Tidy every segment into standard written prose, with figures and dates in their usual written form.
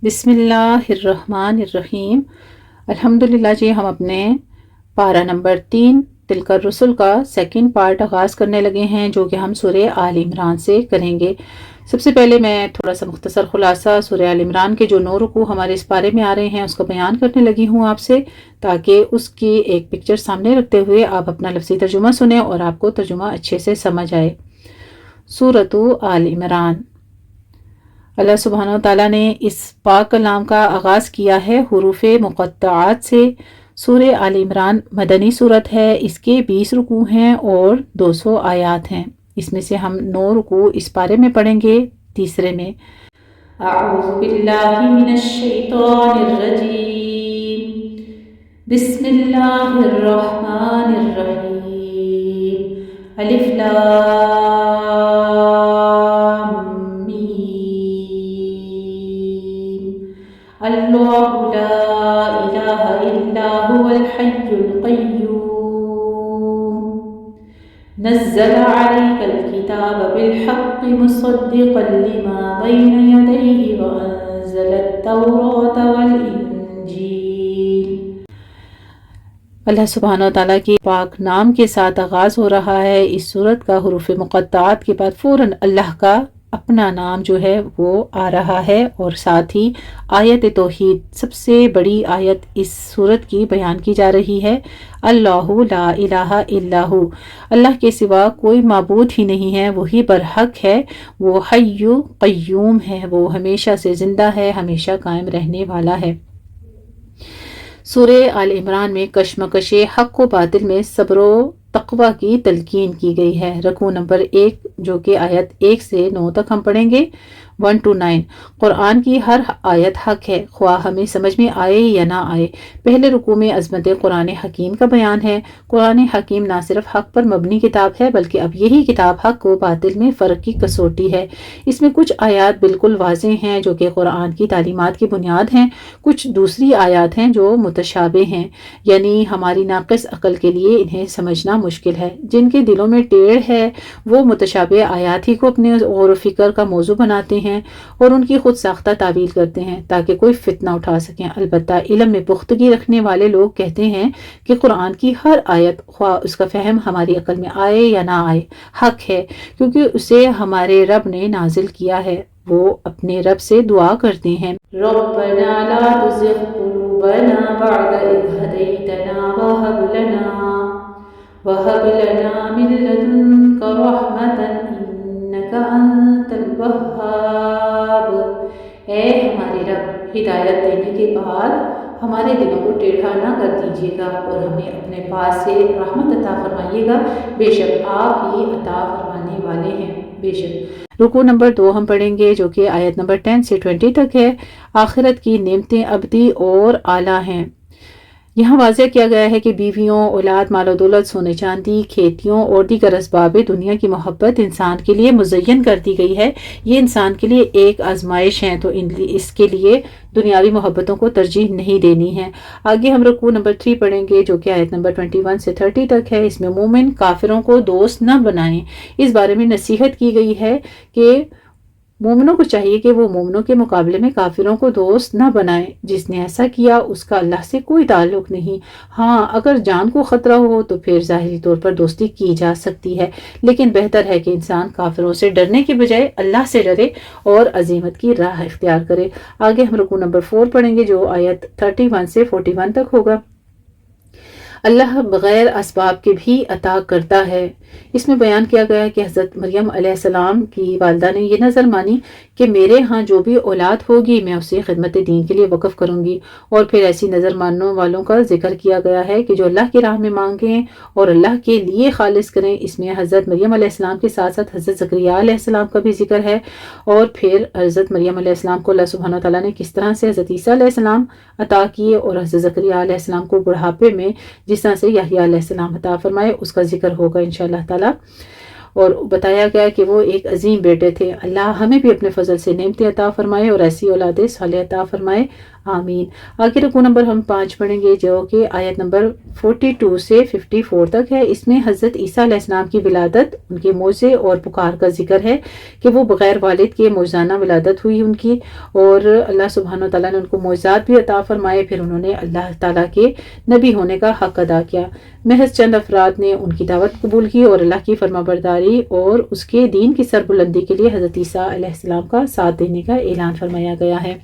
بسم اللہ الرحمن الرحیم۔ الحمدللہ جی، ہم اپنے پارہ نمبر 3 تلک الرسل کا سیکنڈ پارٹ آغاز کرنے لگے ہیں، جو کہ ہم سورہ آل عمران سے کریں گے۔ سب سے پہلے میں تھوڑا سا مختصر خلاصہ سورہ آل عمران کے جو 9 رکوع ہمارے اس پارے میں آ رہے ہیں اس کو بیان کرنے لگی ہوں آپ سے، تاکہ اس کی ایک پکچر سامنے رکھتے ہوئے آپ اپنا لفظی ترجمہ سنیں اور آپ کو ترجمہ اچھے سے سمجھ آئے۔ سورۃ آل عمران، اللہ سبحانہ وتعالیٰ نے اس پاک کلام کا آغاز کیا ہے حروف مقطعات سے۔ سورہ آل عمران مدنی سورت ہے، اس کے 20 رکوع ہیں اور 200 آیات ہیں۔ اس میں سے ہم 9 رکوع اس پارے میں پڑھیں گے۔ تیسرے میں اعوذ باللہ من الشیطان الرجیم، بسم اللہ الرحمن الرحیم، الف لام اللہ لا الہ الا هو الحی القیوم، نزل علیک الکتاب بالحق مصدقا لما بین یدیہ وانزل التوراۃ والانجیل۔ اللہ سبحانہ وتعالیٰ کے پاک نام کے ساتھ آغاز ہو رہا ہے اس سورت کا۔ حروف مقطعات کے بعد فوراً اللہ کا اپنا نام جو ہے وہ آ رہا ہے، اور ساتھ ہی آیت توحید سب سے بڑی آیت اس سورت کی بیان کی جا رہی ہے۔ اللہ لا الہ الا ہو، اللہ کے سوا کوئی معبود ہی نہیں ہے، وہی برحق ہے، وہ حی قیوم ہے، وہ ہمیشہ سے زندہ ہے، ہمیشہ قائم رہنے والا ہے۔ سورہ آل عمران میں کشمکش حق و باطل میں صبر و تقوی کی تلقین کی گئی ہے۔ رکوع نمبر 1 جو کہ آیت 1 سے 9 تک ہم پڑھیں گے، 1 to 9۔ قرآن کی ہر آیت حق ہے، خواہ ہمیں سمجھ میں آئے یا نہ آئے۔ پہلے رکوع میں عظمت قرآن حکیم کا بیان ہے۔ قرآن حکیم نہ صرف حق پر مبنی کتاب ہے، بلکہ اب یہی کتاب حق و باطل میں فرق کی کسوٹی ہے۔ اس میں کچھ آیات بالکل واضح ہیں جو کہ قرآن کی تعلیمات کی بنیاد ہیں، کچھ دوسری آیات ہیں جو متشابہ ہیں، یعنی ہماری ناقص عقل کے لیے انہیں سمجھنا مشکل ہے۔ جن کے دلوں میں ٹیڑھ ہے وہ متشابہ آیات ہی کو اپنے غور و فکر کا موضوع بناتے ہیں اور ان کی خود ساختہ تعویل کرتے ہیں تاکہ کوئی فتنہ اٹھا سکیں۔ البتہ علم میں پختگی رکھنے والے لوگ کہتے ہیں کہ قرآن کی ہر آیت، خواہ اس کا فہم ہماری عقل میں آئے یا نہ آئے، حق ہے، کیونکہ اسے ہمارے رب نے نازل کیا ہے۔ وہ اپنے رب سے دعا کرتے ہیں، ربنا لا تزغ قلوبنا بعد إذ هديتنا وهب لنا من لدنك رحمة إنك أنت الوهاب۔ اے ہمارے رب، ہدایت دینے کے بعد ہمارے دلوں کو ٹیڑھا نہ کر دیجیے گا اور ہمیں اپنے پاس سے رحمت عطا فرمائیے گا، بے شک آپ ہی عطا فرمانے والے ہیں۔ بے شک۔ رکوع نمبر 2 ہم پڑھیں گے جو کہ آیت نمبر 10 سے 20 تک ہے۔ آخرت کی نعمتیں ابدی اور اعلیٰ ہیں۔ یہاں واضح کیا گیا ہے کہ بیویوں، اولاد، مال و دولت، سونے چاندی، کھیتیوں اور دیگر اسباب دنیا کی محبت انسان کے لیے مزین کر دی گئی ہے۔ یہ انسان کے لیے ایک آزمائش ہے، تو اس کے لیے دنیاوی محبتوں کو ترجیح نہیں دینی ہے۔ آگے ہم رکوع نمبر 3 پڑھیں گے جو کہ آیت نمبر 21 سے 30 تک ہے۔ اس میں مومن کافروں کو دوست نہ بنائیں، اس بارے میں نصیحت کی گئی ہے کہ مومنوں کو چاہیے کہ وہ مومنوں کے مقابلے میں کافروں کو دوست نہ بنائیں۔ جس نے ایسا کیا اس کا اللہ سے کوئی تعلق نہیں۔ ہاں، اگر جان کو خطرہ ہو تو پھر ظاہری طور پر دوستی کی جا سکتی ہے، لیکن بہتر ہے کہ انسان کافروں سے ڈرنے کے بجائے اللہ سے ڈرے اور عزیمت کی راہ اختیار کرے۔ آگے ہم رکوع نمبر 4 پڑھیں گے جو آیت 31 سے 41 تک ہوگا۔ اللہ بغیر اسباب کے بھی عطا کرتا ہے۔ اس میں بیان کیا گیا ہے کہ حضرت مریم علیہ السلام کی والدہ نے یہ نظر مانی کہ میرے ہاں جو بھی اولاد ہوگی میں اسے خدمت دین کے لیے وقف کروں گی، اور پھر ایسی نظر ماننے والوں کا ذکر کیا گیا ہے کہ جو اللہ کی راہ میں مانگیں اور اللہ کے لیے خالص کریں۔ اس میں حضرت مریم علیہ السلام کے ساتھ ساتھ حضرت زکریا علیہ السلام کا بھی ذکر ہے، اور پھر حضرت مریم علیہ السلام کو اللہ سبحانہ وتعالیٰ نے کس طرح سے حضرت عیسیٰ علیہ السلام عطا کیے، اور حضرت زکریا علیہ السلام کو بڑھاپے میں جس طرح سے یحییٰ علیہ السلام عطا فرمائے، اس کا ذکر ہوگا انشاءاللہ تعالیٰ۔ اور بتایا گیا کہ وہ ایک عظیم بیٹے تھے۔ اللہ ہمیں بھی اپنے فضل سے نعمتیں عطا فرمائے اور ایسی اولاد صالح عطا فرمائے، آمین۔ آگے رکوع نمبر ہم 5 پڑھیں گے جو کہ آیت نمبر 42 سے 54 تک ہے۔ اس میں حضرت عیسیٰ علیہ السلام کی ولادت، ان کے موعظے اور پکار کا ذکر ہے کہ وہ بغیر والد کے موجزانہ ولادت ہوئی ان کی، اور اللہ سبحانہ وتعالیٰ نے ان کو معجزات بھی عطا فرمائے، پھر انہوں نے اللہ تعالیٰ کے نبی ہونے کا حق ادا کیا۔ محض چند افراد نے ان کی دعوت قبول کی اور اللہ کی فرمانبرداری اور اس کے دین کی سربلندی کے لیے حضرت عیسیٰ علیہ السلام کا ساتھ دینے کا اعلان فرمایا گیا ہے۔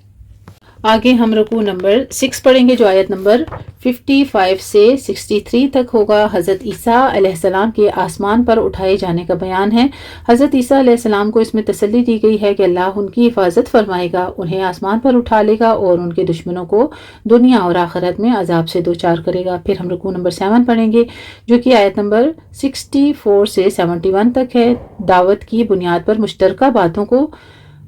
آگے ہم رکوع نمبر 6 پڑھیں گے جو آیت نمبر 55 سے 63 تک ہوگا۔ حضرت عیسیٰ علیہ السلام کے آسمان پر اٹھائے جانے کا بیان ہے۔ حضرت عیسیٰ علیہ السلام کو اس میں تسلی دی گئی ہے کہ اللہ ان کی حفاظت فرمائے گا، انہیں آسمان پر اٹھا لے گا اور ان کے دشمنوں کو دنیا اور آخرت میں عذاب سے دوچار کرے گا۔ پھر ہم رکوع نمبر 7 پڑھیں گے جو کہ آیت نمبر 64 سے 71 تک ہے۔ دعوت کی بنیاد پر مشترکہ باتوں کو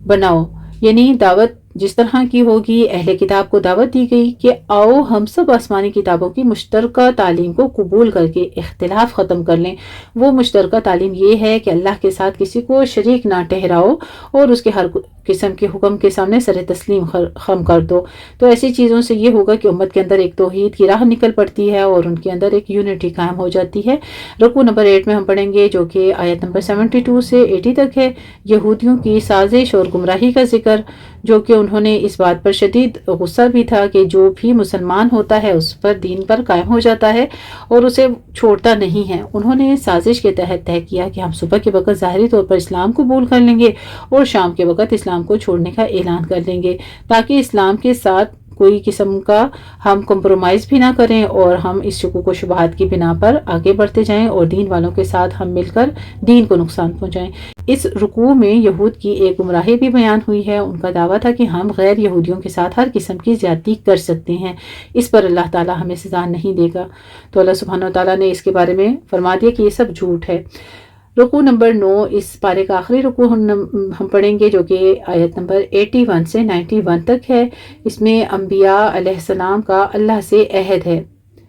بناؤ، یعنی دعوت جس طرح کی ہوگی، اہل کتاب کو دعوت دی گئی کہ آؤ ہم سب آسمانی کتابوں کی مشترکہ تعلیم کو قبول کر کے اختلاف ختم کر لیں۔ وہ مشترکہ تعلیم یہ ہے کہ اللہ کے ساتھ کسی کو شریک نہ ٹھہراؤ اور اس کے ہر قسم کے حکم کے سامنے سر تسلیم خم کر دو۔ تو ایسی چیزوں سے یہ ہوگا کہ امت کے اندر ایک توحید کی راہ نکل پڑتی ہے اور ان کے اندر ایک یونٹی قائم ہو جاتی ہے۔ رکوع نمبر 8 میں ہم پڑھیں گے جو کہ آیت نمبر 72 سے 80 تک ہے۔ یہودیوں کی سازش اور گمراہی کا ذکر، جو کہ انہوں نے اس بات پر شدید غصہ بھی تھا کہ جو بھی مسلمان ہوتا ہے اس پر دین پر قائم ہو جاتا ہے اور اسے چھوڑتا نہیں ہے۔ انہوں نے سازش کے تحت طے کیا کہ ہم صبح کے وقت ظاہری طور پر اسلام قبول کر لیں گے اور شام کے وقت اسلام کو چھوڑنے کا اعلان کر دیں گے، تاکہ اسلام کے ساتھ کوئی قسم کا ہم کمپرومائز بھی نہ کریں اور ہم اس شکوک و شبہات کی بنا پر آگے بڑھتے جائیں اور دین والوں کے ساتھ ہم مل کر دین کو نقصان پہنچائیں۔ اس رکوع میں یہود کی ایک گمراہی بھی بیان ہوئی ہے۔ ان کا دعویٰ تھا کہ ہم غیر یہودیوں کے ساتھ ہر قسم کی زیادتی کر سکتے ہیں، اس پر اللہ تعالیٰ ہمیں سزا نہیں دے گا۔ تو اللہ سبحانہ وتعالیٰ نے اس کے بارے میں فرما دیا کہ یہ سب جھوٹ ہے۔ رکوع نمبر 9 اس پارے کا آخری رکوع ہم پڑھیں گے جو کہ آیت نمبر 81 سے 91 تک ہے۔ اس میں انبیاء علیہ السلام کا اللہ سے عہد ہے۔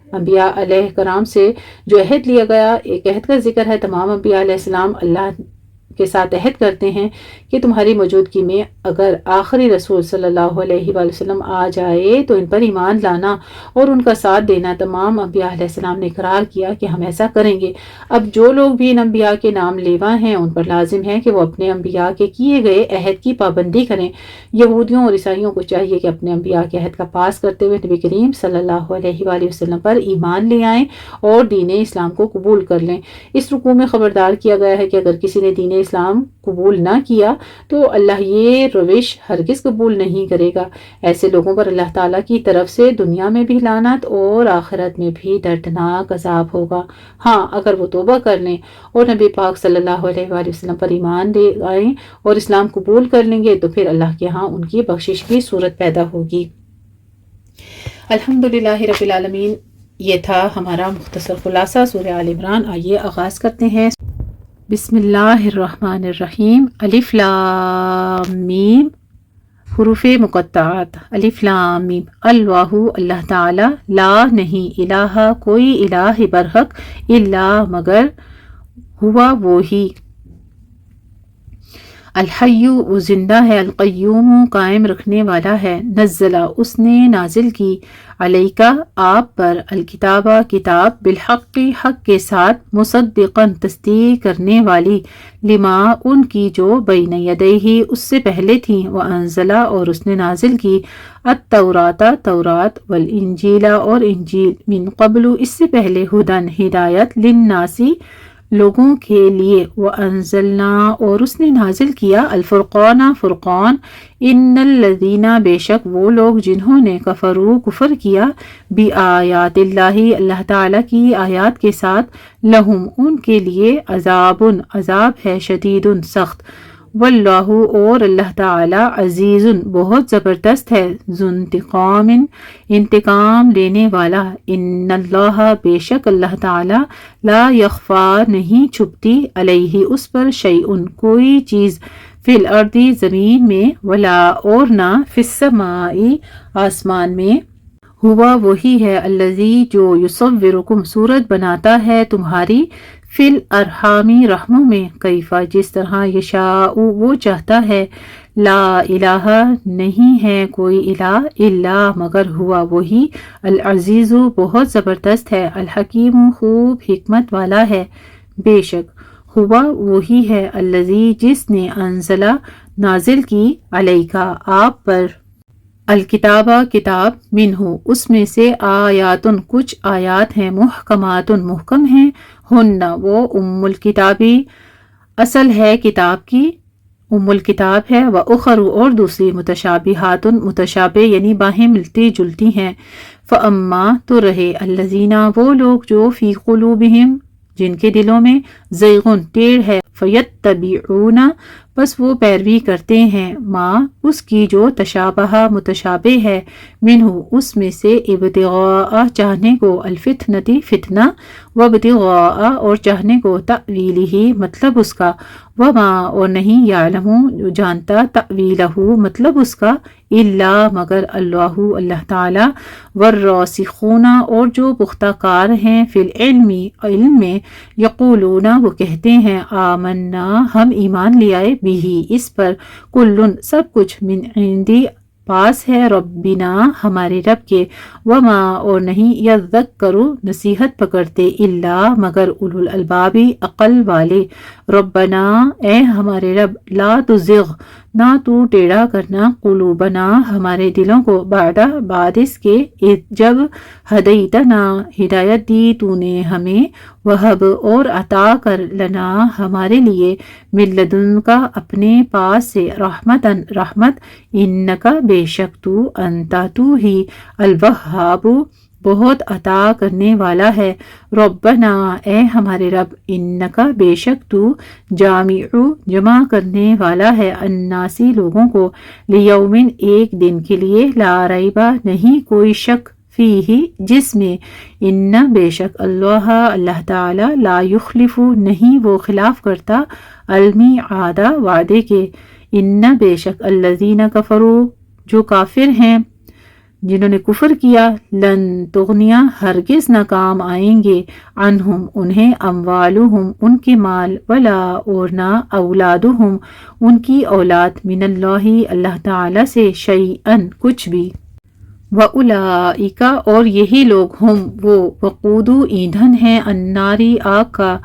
انبیاء علیہ کرام سے جو عہد لیا گیا، ایک عہد کا ذکر ہے۔ تمام انبیاء علیہ السلام اللہ کے ساتھ عہد کرتے ہیں کہ تمہاری موجودگی میں اگر آخری رسول صلی اللہ علیہ وآلہ وسلم آ جائے تو ان پر ایمان لانا اور ان کا ساتھ دینا۔ تمام انبیاء علیہ السلام نے اقرار کیا کہ ہم ایسا کریں گے۔ اب جو لوگ بھی ان انبیاء کے نام لیوا ہیں ان پر لازم ہے کہ وہ اپنے انبیاء کے کیے گئے عہد کی پابندی کریں۔ یہودیوں اور عیسائیوں کو چاہیے کہ اپنے انبیاء کے عہد کا پاس کرتے ہوئے نبی کریم صلی اللہ علیہ وآلہ وسلم پر ایمان لے آئیں اور دین اسلام کو قبول کر لیں۔ اس رکوع میں خبردار کیا گیا ہے کہ اگر کسی نے دین اسلام قبول نہ کیا تو اللہ یہ روش ہرگز قبول نہیں کرے گا۔ ایسے لوگوں پر اللہ تعالیٰ کی طرف سے دنیا میں بھی لعنت اور آخرت میں بھی دردناک عذاب ہوگا۔ ہاں اگر وہ توبہ کر لیں اور نبی پاک صلی اللہ علیہ وآلہ وسلم پر ایمان لے آئیں اور اسلام قبول کر لیں گے تو پھر اللہ کے ہاں ان کی بخشش کی صورت پیدا ہوگی۔ الحمدللہ رب العالمین، یہ تھا ہمارا مختصر خلاصہ سورہ آل عمران۔ آئیے آغاز کرتے ہیں۔ بسم اللہ الرحمن الرحیم۔ الف لام میم، حروف مقطعات۔ الف لام میم، اللہ اللہ تعالی، لا نہیں، الہ کوئی الہ برحق، الا مگر، ہوا وہی، الحی وہ زندہ ہے، القیوم قائم رکھنے والا ہے، نزلہ اس نے نازل کی، علیکا آپ پر، الکتاب کتاب، بالحق حق کے ساتھ، مصدقاً تصدیق کرنے والی، لما ان کی جو بین یدیہ اس سے پہلے تھیں، وانزلہ اور اس نے نازل کی، التوراۃ تورات، والانجیل اور انجیل، من قبل اس سے پہلے، ہدن ہدایت، للناسی لوگوں کے لیے، وَأَنزَلْنَا اور اس نے نازل کیا، الفرقان فرقان، ان الذین بے شک وہ لوگ جنہوں نے کفروا کفر کیا، بآیات اللہ اللہ تعالیٰ کی آیات کے ساتھ، لہم ان کے لیے، عذاب عذاب ہے، شدید سخت، واللہ اور اللہ تعالیٰ، عزیز بہت زبردست ہے، ذو انتقام انتقام لینے والا، ان اللہ بے شک اللہ تعالیٰ، لا یخفا نہیں چھپتی، علیہ اس پر، شیء کوئی چیز، فی الارض زمین میں، ولا اور نہ، فی السماء آسمان میں، ہوا وہی ہے، الذی جو، یصورکم صورت بناتا ہے تمہاری، فی الارحام رحموں میں، کیفا جس طرح، یشاء وہ چاہتا ہے، لا الہ نہیں ہے کوئی الہ الا مگر ہوا وہی، العزیز بہت زبردست ہے، الحکیم خوب حکمت والا ہے، بے شک ہوا وہی ہے، الذی جس نے انزلہ نازل کی، علیکا آپ پر، الکتاب کتاب، منہ اس میں سے، آیاتن کچھ آیات ہیں، محکماتن محکم ہیں، ہن وہ ام الکتابی اصل ہے کتاب کی، ام الکتاب ہے، وَأُخَرُ اور دوسری متشابہات متشابہ یعنی باہیں ملتی جلتی ہیں، فَأَمَّا تو رہے الذین وہ لوگ جو فی قلوبہم جن کے دلوں میں زیغن ٹیڑھ ہے، فَيَتَّبِعُونَ بس وہ پیروی کرتے ہیں، ما اس کی جو تشابہ متشابہ ہے، منہ اس میں سے، ابتغاء چاہنے کو، الفتنتی فتنہ، وابتغاء اور چاہنے کو، تأویلہ مطلب اس کا، وما اور نہیں، یعلم جو جانتا، تأویلہ مطلب اس کا، الا مگر اللہ اللہ تعالی، والراسخون اور جو پختہ کار ہیں، فی العلم علم میں، یقولون وہ کہتے ہیں، آمنا ہم ایمان لے آئے، بھی اس پر، کلن سب کچھ، من عندی پاس ہے، ربنا ہمارے رب کے، وما اور نہیں، یذکروا نصیحت پکڑتے، الا مگر اولو الالباب عقل والے، ربنا اے ہمارے رب، لا تزغ نہ تو ٹیڑھا کرنا، قلوبنا ہمارے دلوں کو، بعد اس کے، جب ہدیتنا ہدایت دی تو نے ہمیں، وہب اور عطا کر، لنا ہمارے لیے، من لدنکا اپنے پاس سے، رحمتن رحمت، انکا بے شک تو، انتا تو ہی، الوہاب بہت عطا کرنے والا ہے، ربنا اے ہمارے رب، انکا بے شک تو، جامع جمع کرنے والا ہے، الناسی لوگوں کو، لیومن ایک دن کے لیے، لا ریبہ نہیں کوئی شک، فیہ جس میں، ان بے شک اللہ اللہ تعالی، لا یخلف نہیں وہ خلاف کرتا، المیعاد وعدے کے، ان بے شک الذین کفروا جو کافر ہیں، جنہوں نے کفر کیا، لن تغنیا ہرگز نہ کام آئیں گے، عنہم انہیں، اموالہم ان کے مال، ولا اور نہ، اولادہم ان کی اولاد، من اللہ اللہ تعالی سے، شیئن کچھ بھی، وَأُولَئِکَ اور یہی لوگ، ہم وہ، وقود ایندھن ہیں، الناری آگ کا،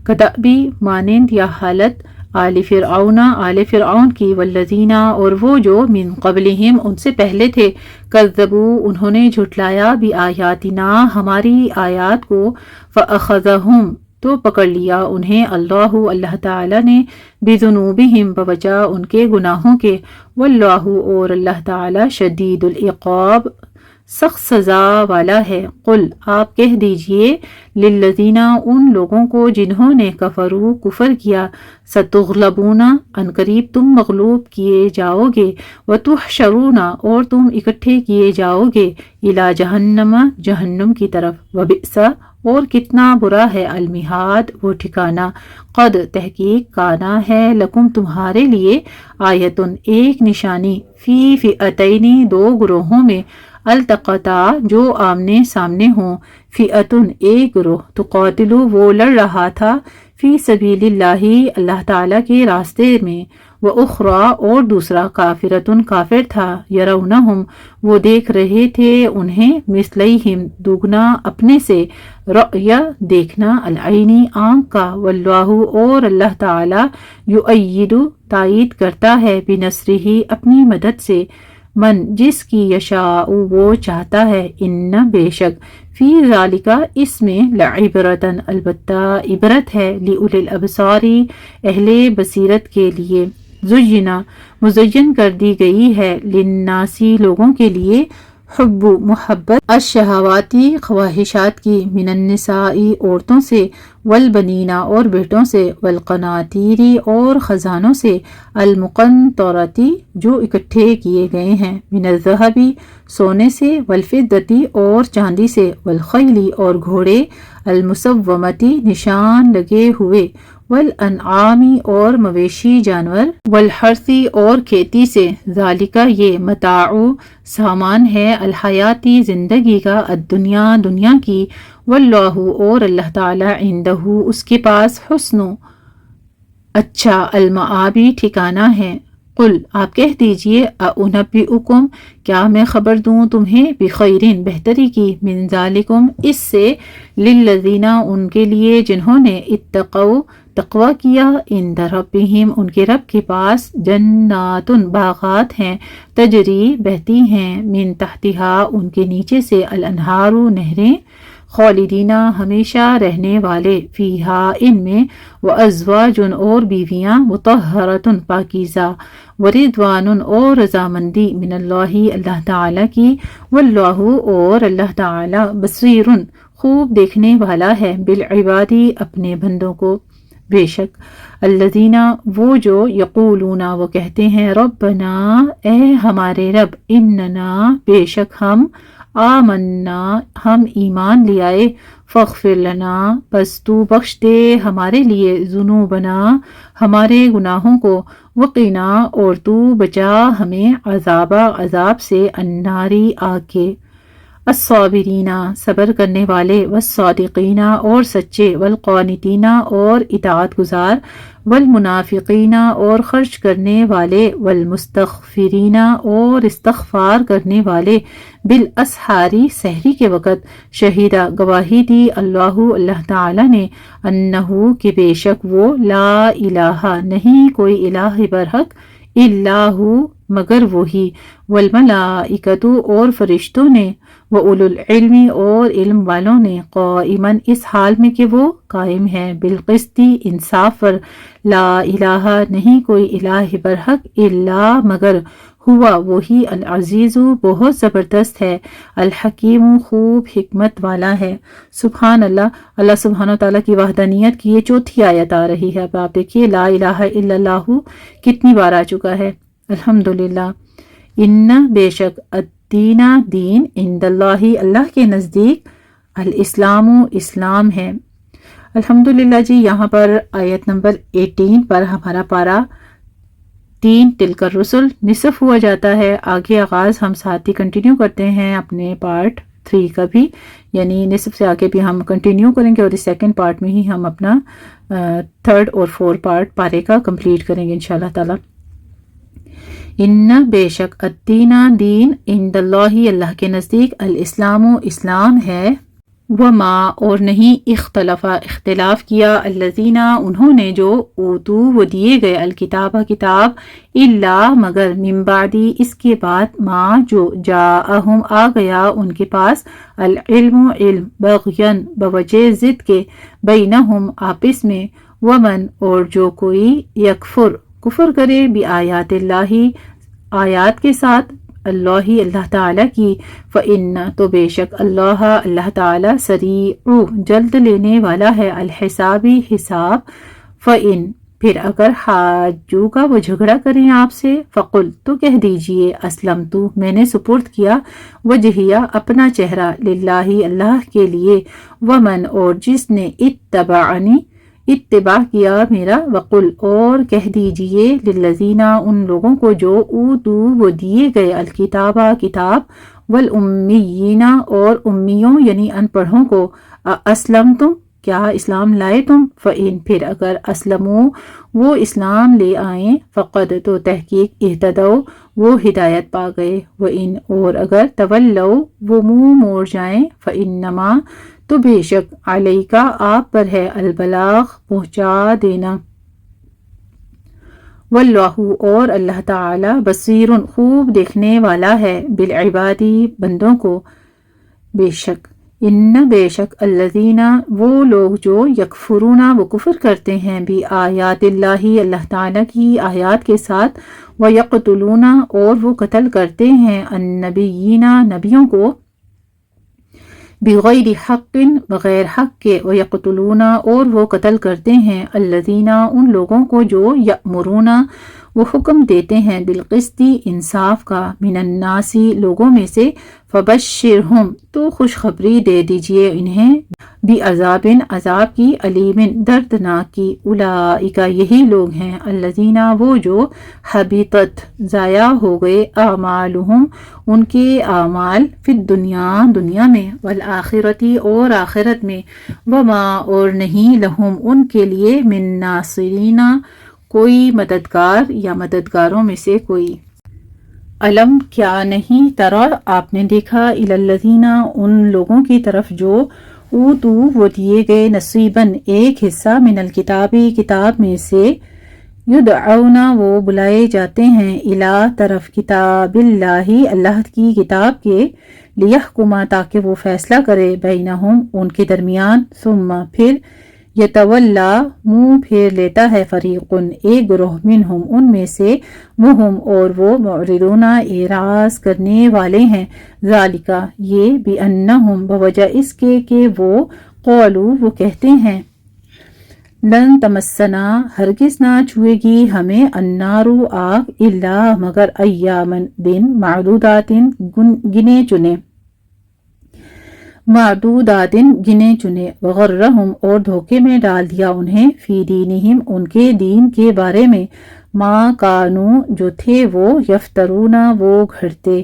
کدأبی مانند یا حالت، آل فرعون کی، والذین اور وہ جو، من قبلہم ان سے پہلے تھے، کذبوا انہوں نے جھٹلایا، بآیاتنا ہماری آیات کو، فأخذہم تو پکڑ لیا انہیں، اللہ تعالی نے، بذنوبہم بوجہ ان کے گناہوں کے، واللہ اور اللہ تعالی، شدید العقاب سخت سزا والا ہے، قل آپ کہہ دیجئے، للذین ان لوگوں کو جنہوں نے، کفروا کفر کیا، ستغلبون عنقریب تم مغلوب کیے جاؤ گے، وتحشرون اور تم اکٹھے کیے جاؤ گے، الی جہنم جہنم کی طرف، وبئس اور کتنا برا ہے، المہاد وہ ٹھکانہ، قد تحقیق کانا ہے، لکم تمہارے لیے، آیتن ایک نشانی، فی فئتین دو گروہوں میں، التقطا جو آمنے سامنے ہوں، فئتن ایک گروہ، تقاتلو وہ لڑ رہا تھا، فی سبیل اللہ اللہ تعالیٰ کے راستے میں، وأخری اور دوسرا، کافرتن کافر تھا، یرونہم وہ دیکھ رہے تھے انہیں، مثلیہم دوگنا اپنے سے، رأی دیکھنا، العینی آنکھ کا، واللہ اور اللہ تعالیٰ، یؤید تائید کرتا ہے، بنصرہ اپنی مدد سے، من جس کی، یشاء وہ چاہتا ہے، ان بے شک، فی ذالک اس میں، لعبرتن البتہ عبرت ہے، لأولی الابصار اہل بصیرت کے لیے، زینا مزین کر دی گئی ہے، للناسی لوگوں کے لیے، حب محبت، الشہواتی خواہشات کی، من النساء عورتوں سے، والبنین اور بیٹوں سے، والقناطیر اور خزانوں سے، المقنطرتی جو اکٹھے کیے گئے ہیں، من الذہب سونے سے، والفضة اور چاندی سے، والخیل اور گھوڑے، المسومتی نشان لگے ہوئے، والانعام اور مویشی جانور، والحرث اور کھیتی سے، ذالک یہ، متاع سامان ہے، الحیاتی زندگی کا، الدنیا دنیا کی، واللہ اور اللہ تعالی، عندہ اس کے پاس، حسن اچھا، المآب ٹھکانہ ہے، قل آپ کہہ دیجئے اُنبئکم کیا میں خبر دوں تمہیں بخیرین بہتری کی من ذالکم اس سے للذین ان کے لیے جنہوں نے اتقوا تقوی کیا عند ربہم ان کے رب کے پاس جنات باغات ہیں تجری بہتی ہیں من تحتہا ان کے نیچے سے الانہار نہریں خالدینہ ہمیشہ رہنے والے فیہا ان میں وازواج اور بیویاں مطہرۃ پاکیزہ ورضوان اور رضامندی من اللہ اللہ تعالیٰ کی واللہ اور اللہ تعالیٰ بصیر خوب دیکھنے والا ہے بالعبادی اپنے بندوں کو بے شک الذین وہ جو یقولون وہ کہتے ہیں ربنا اے ہمارے رب اننا بے شک ہم آمنا ہم ایمان لے آئے فاغفر لنا پس تو بخش دے ہمارے لیے ذنوبنا ہمارے گناہوں کو وقنا اور تو بچا ہمیں عذاب سے الناری آگ کے الصابرین صبر کرنے والے والصادقین اور سچے والقانتین اور اطاعت گزار والمنافقین اور خرچ کرنے والے والمستغفرین اور استغفار کرنے والے بالاسحاری سحری کے وقت شہیدہ گواہی دی اللہ تعالی نے انہو کہ بے شک وہ لا الہ نہیں کوئی الہ برحق الا ہو مگر وہی والملائکۃ اور فرشتوں نے وَأُولُو الْعِلْمِ اور علم والوں نے قائماً اس حال میں کہ وہ قائم ہے بالقسط انصاف پر لا الہ نہیں کوئی الہ برحق الا مگر ہوا وہی العزیز بہت زبردست ہے الحکیم خوب حکمت والا ہے سبحان اللہ سبحانہ تعالیٰ کی وحدانیت کی یہ چوتھی آیت آ رہی ہے اب آپ دیکھیے لا الہ الا اللہ کتنی بار آ چکا ہے الحمدللہ ان بے شک الدین دین عند اللہ اللہ کے نزدیک الاسلام اسلام ہے الحمدللہ جی یہاں پر آیت نمبر 18 پر ہمارا پارا 3 تلک الرسل نصف ہوا جاتا ہے آگے آغاز ہم ساتھ ہی کنٹینیو کرتے ہیں اپنے پارٹ 3 کا بھی یعنی نصف سے آگے بھی ہم کنٹینیو کریں گے اور اس سیکنڈ پارٹ میں ہی ہم اپنا 3rd اور 4th پارٹ پارے کا کمپلیٹ کریں گے انشاءاللہ تعالی ان بے شک الدین دین عند اللہ اللہ کے نزدیک الاسلام اسلام ہے وما اور نہیں اختلاف کیا الذین انہوں نے جو اوتو وہ دیے گئے الکتاب کتاب الا مگر من بعدی اس کے بعد ما جو جاءہم آ گیا ان کے پاس العلم علم بغین بوجہ ضد کے بینہم آپس میں ومن اور جو کوئی یکفر کفر کرے بآیات اللہ آیات کے ساتھ اللہ تعالیٰ کی فإن تو بے شک اللہ تعالیٰ سریع جلد لینے والا ہے الحسابی حساب فإن پھر اگر حاجو کا وہ جھگڑا کریں آپ سے فقل تو کہہ دیجئے اسلمت میں نے سپرد کیا وجہیہ اپنا چہرہ للہ اللہ کے لیے ومن اور جس نے اتبعنی اتباع کیا میرا وقل اور کہہ دیجئے للذین ان لوگوں کو جو اوتو وہ دیے گئے الکتاب کتاب والامیین اور امیوں یعنی ان پڑھوں کو اسلمتم کیا اسلام لائے تم فإن پھر اگر اسلموا وہ اسلام لے آئیں فقد تو تحقیق اہتدوا وہ ہدایت پا گئے وإن اور اگر تولوا وہ منہ موڑ جائیں فإنما تو بے شک علیکا آپ پر ہے البلاغ پہنچا دینا واللہ اور اللہ تعالی بصیر خوب دیکھنے والا ہے بالعبادی بندوں کو بے شک ان بے شک الذین وہ لوگ جو یکفرون وہ کفر کرتے ہیں بھی آیات اللہ تعالیٰ کی آیات کے ساتھ ویقتلون اور وہ قتل کرتے ہیں النبیین نبیوں کو بغیر حق بغیر حق کے ویقتلون اور وہ قتل کرتے ہیں الذین ان لوگوں کو جو یأمرون وہ حکم دیتے ہیں بالقسط انصاف کا من الناس لوگوں میں سے فبشرہم تو خوشخبری دے دیجئے انہیں بعذاب عذاب کی علیم دردناک کی اولئک یہی لوگ ہیں الذین وہ جو حبطت ضائع ہو گئے اعمالہم ان کے اعمال فی دنیا میں والآخرتی اور آخرت میں وما اور نہیں لہم ان کے لیے من ناصرین کوئی مددگار یا مددگاروں میں سے کوئی۔ علم کیا نہیں ترا آپ نے دیکھا الی الذین ان لوگوں کی طرف جو اوتو وہ دیے گئے نصیباً ایک حصہ من الکتابی کتاب میں سے، یدعون وہ بلائے جاتے ہیں الی طرف کتاب اللہ اللہ کی کتاب کے، لیحکم تاکہ وہ فیصلہ کرے بینہم ان کے درمیان، ثم پھر یتولا منہ پھیر لیتا ہے فریقن ایک گروہ منہم ان میں سے، وہم اور وہ معرضون اعراض کرنے والے ہیں، ذالکہ یہ بانہم بوجہ اس کے کہ وہ قولوا وہ کہتے ہیں، لن تمسنا ہرگز نہ چھوئے گی ہمیں النار آگ الا مگر ایامن دن معدودات گنے چنے، معدوداتن گنے چنے، وغرہم اور دھوکے میں ڈال دیا انہیں، فی دینہم ان کے دین کے بارے میں، ما کانوا جو تھے وہ، یفترون وہ گھڑتے،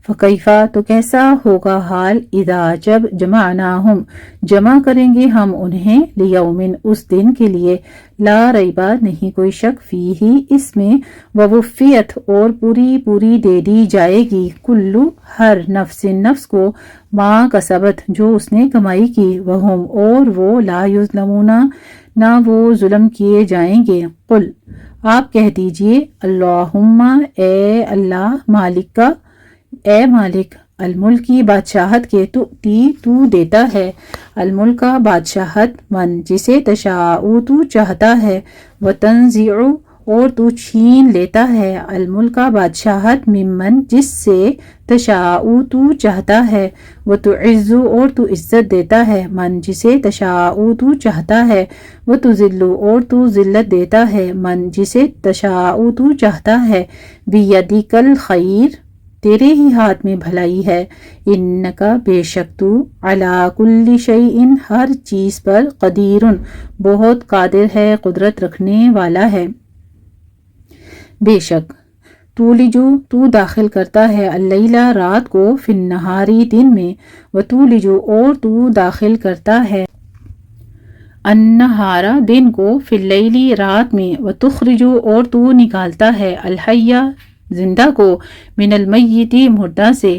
فکیفا تو کیسا ہوگا حال، اذا جب جمعناہم جمع کریں گے ہم انہیں، لیومن اس دن کے لیے، لا ریبا نہیں کوئی شک فیہ اس میں، ووفیت اور پوری پوری دے دی جائے گی، کلو ہر نفس نفس کو، ما کسبت جو اس نے کمائی کی، وہم اور وہ لا یظلمون نہ وہ ظلم کیے جائیں گے، قل آپ کہہ دیجئے، اللہم اے اللہ مالک کا، اے مالک الملکی بادشاہت کے، تو دیتا ہے، الملک کا بادشاہت، من جسے تشاء تو چاہتا ہے، وتنزع اور تو چھین لیتا ہے، الملک کا بادشاہت، ممن جس سے تشاء تو چاہتا ہے، وتعز اور تو عزت دیتا ہے، من جسے تشاء تو چاہتا ہے، وتذل اور تو ذلت دیتا ہے، من جسے تشاء تو چاہتا ہے، بیدک الخیر تیرے ہی ہاتھ میں بھلائی ہے، انکا بے شک تو، علی کل شیء ہر چیز پر، قدیر بہت قادر ہے، قدرت رکھنے والا ہے، بے شک تولجو تو داخل کرتا ہے، اللیل رات کو، فی النہاری دن میں، وتولجو اور تو داخل کرتا ہے، النہار دن کو، فی اللیل رات میں، وتخرجو اور تو نکالتا ہے، الحی زندہ کو، من المیت مردہ سے،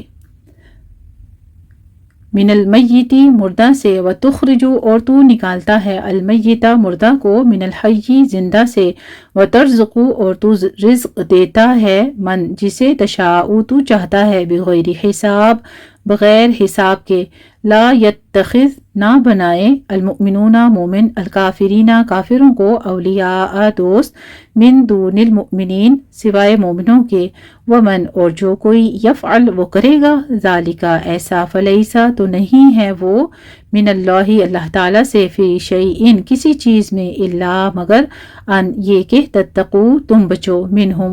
من المیت مردہ سے، وتخرجو اور تو نکالتا ہے، المیت مردہ کو، من الحی زندہ سے، وترزق اور تو رزق دیتا ہے، من جسے تشاء تو چاہتا ہے، بغیر حساب بغیر حساب کے، لا یتخذ نہ بنائے، المؤمنون مومن، الکافرین کافروں کو، اولیاء دوست، من دون المؤمنین سوائے مومنوں کے، ومن اور جو کوئی، یفعل وہ کرے گا، ذالکا ایسا، فلیسا تو نہیں ہے وہ، من اللہ اللہ تعالیٰ سے، فی شیئن کسی چیز میں، الا مگر، ان یہ کہ، تتقو تم بچو، منہم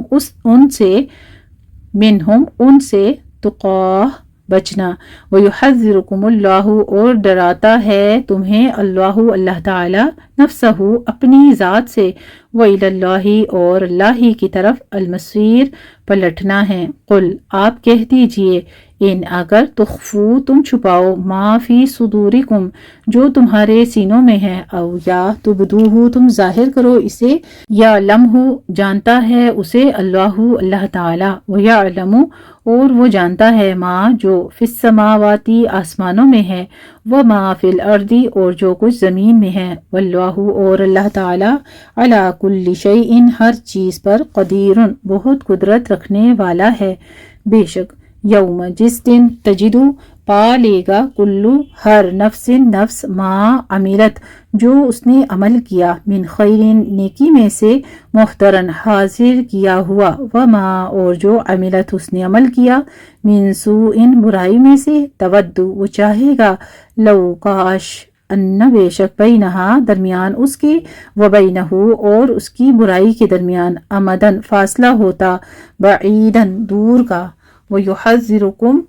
ان سے، تقاہ بچنا، وَيُحَذِّرُكُمُ اللَّهُ اور ڈراتا ہے تمہیں اللہ تعالی، نفسہ اپنی ذات سے، وَإِلَى اللَّهِ اور اللہ ہی کی طرف، المصیر پلٹنا ہے، قل آپ کہہ دیجئے، ان اگر تخفو تم چھپاؤ، ما فی صدورکم جو تمہارے سینوں میں ہے، او یا تبدوہ تم ظاہر کرو اسے، یا لمحو جانتا ہے اسے، اللہ تعالی، ویعلم اور وہ جانتا ہے، ما جو فی السماواتی آسمانوں میں ہے، وما فی الارض اور جو کچھ زمین میں ہے، واللہ اور اللہ تعالی، علی کل شیء ہر چیز پر، قدیر بہت قدرت رکھنے والا ہے، بے شک یوم جس دن، تجدو پا لے گا، کلو ہر نفس ما عملت جو اس نے عمل کیا، من خیرین نیکی میں سے، محترن حاضر کیا ہوا، وما اور جو عملت اس نے عمل کیا، من سوء برائی میں سے، تودو وہ چاہے گا، لو کاش، ان بے شک، بینہا درمیان اس کے، وبینہ اور اس کی برائی کے درمیان، امدن فاصلہ ہوتا، بعیدن دور کا، وَيُحَذِّرُكُمْ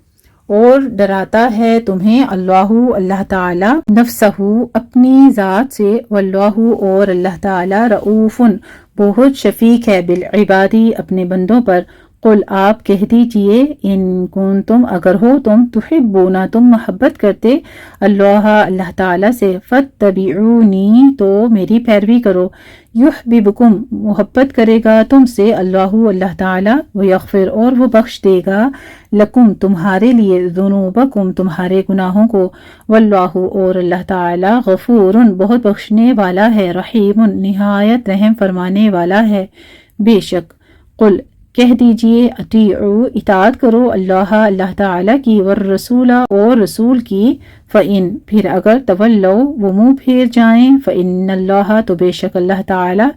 اور ڈراتا ہے تمہیں، اللہ تعالی، نفسہ اپنی ذات سے، واللہ اور اللہ تعالی، رؤوف بہت شفیق ہے، بالعباد اپنے بندوں پر، قل آپ کہہ دیجئے ان کنتم اگر ہو تم تحبونا تم محبت کرتے اللہ تعالیٰ سے فاتبعونی تو میری پیروی کرو یحببکم محبت کرے گا تم سے اللہ تعالیٰ ویغفر اور وہ بخش دے گا لکم تمہارے لیے ذنوبکم تمہارے گناہوں کو واللہ اور اللہ تعالیٰ غفور بہت بخشنے والا ہے رحیم نہایت رحم فرمانے والا ہے بے شک قل کہہ دیجئے اطیعوا اطاعت کرو اللہ تعالیٰ کی والرسول اور رسول کی فإن پھر اگر تولوا وہ منہ پھیر جائیں فإن اللہ تو بے شک اللہ تعالیٰ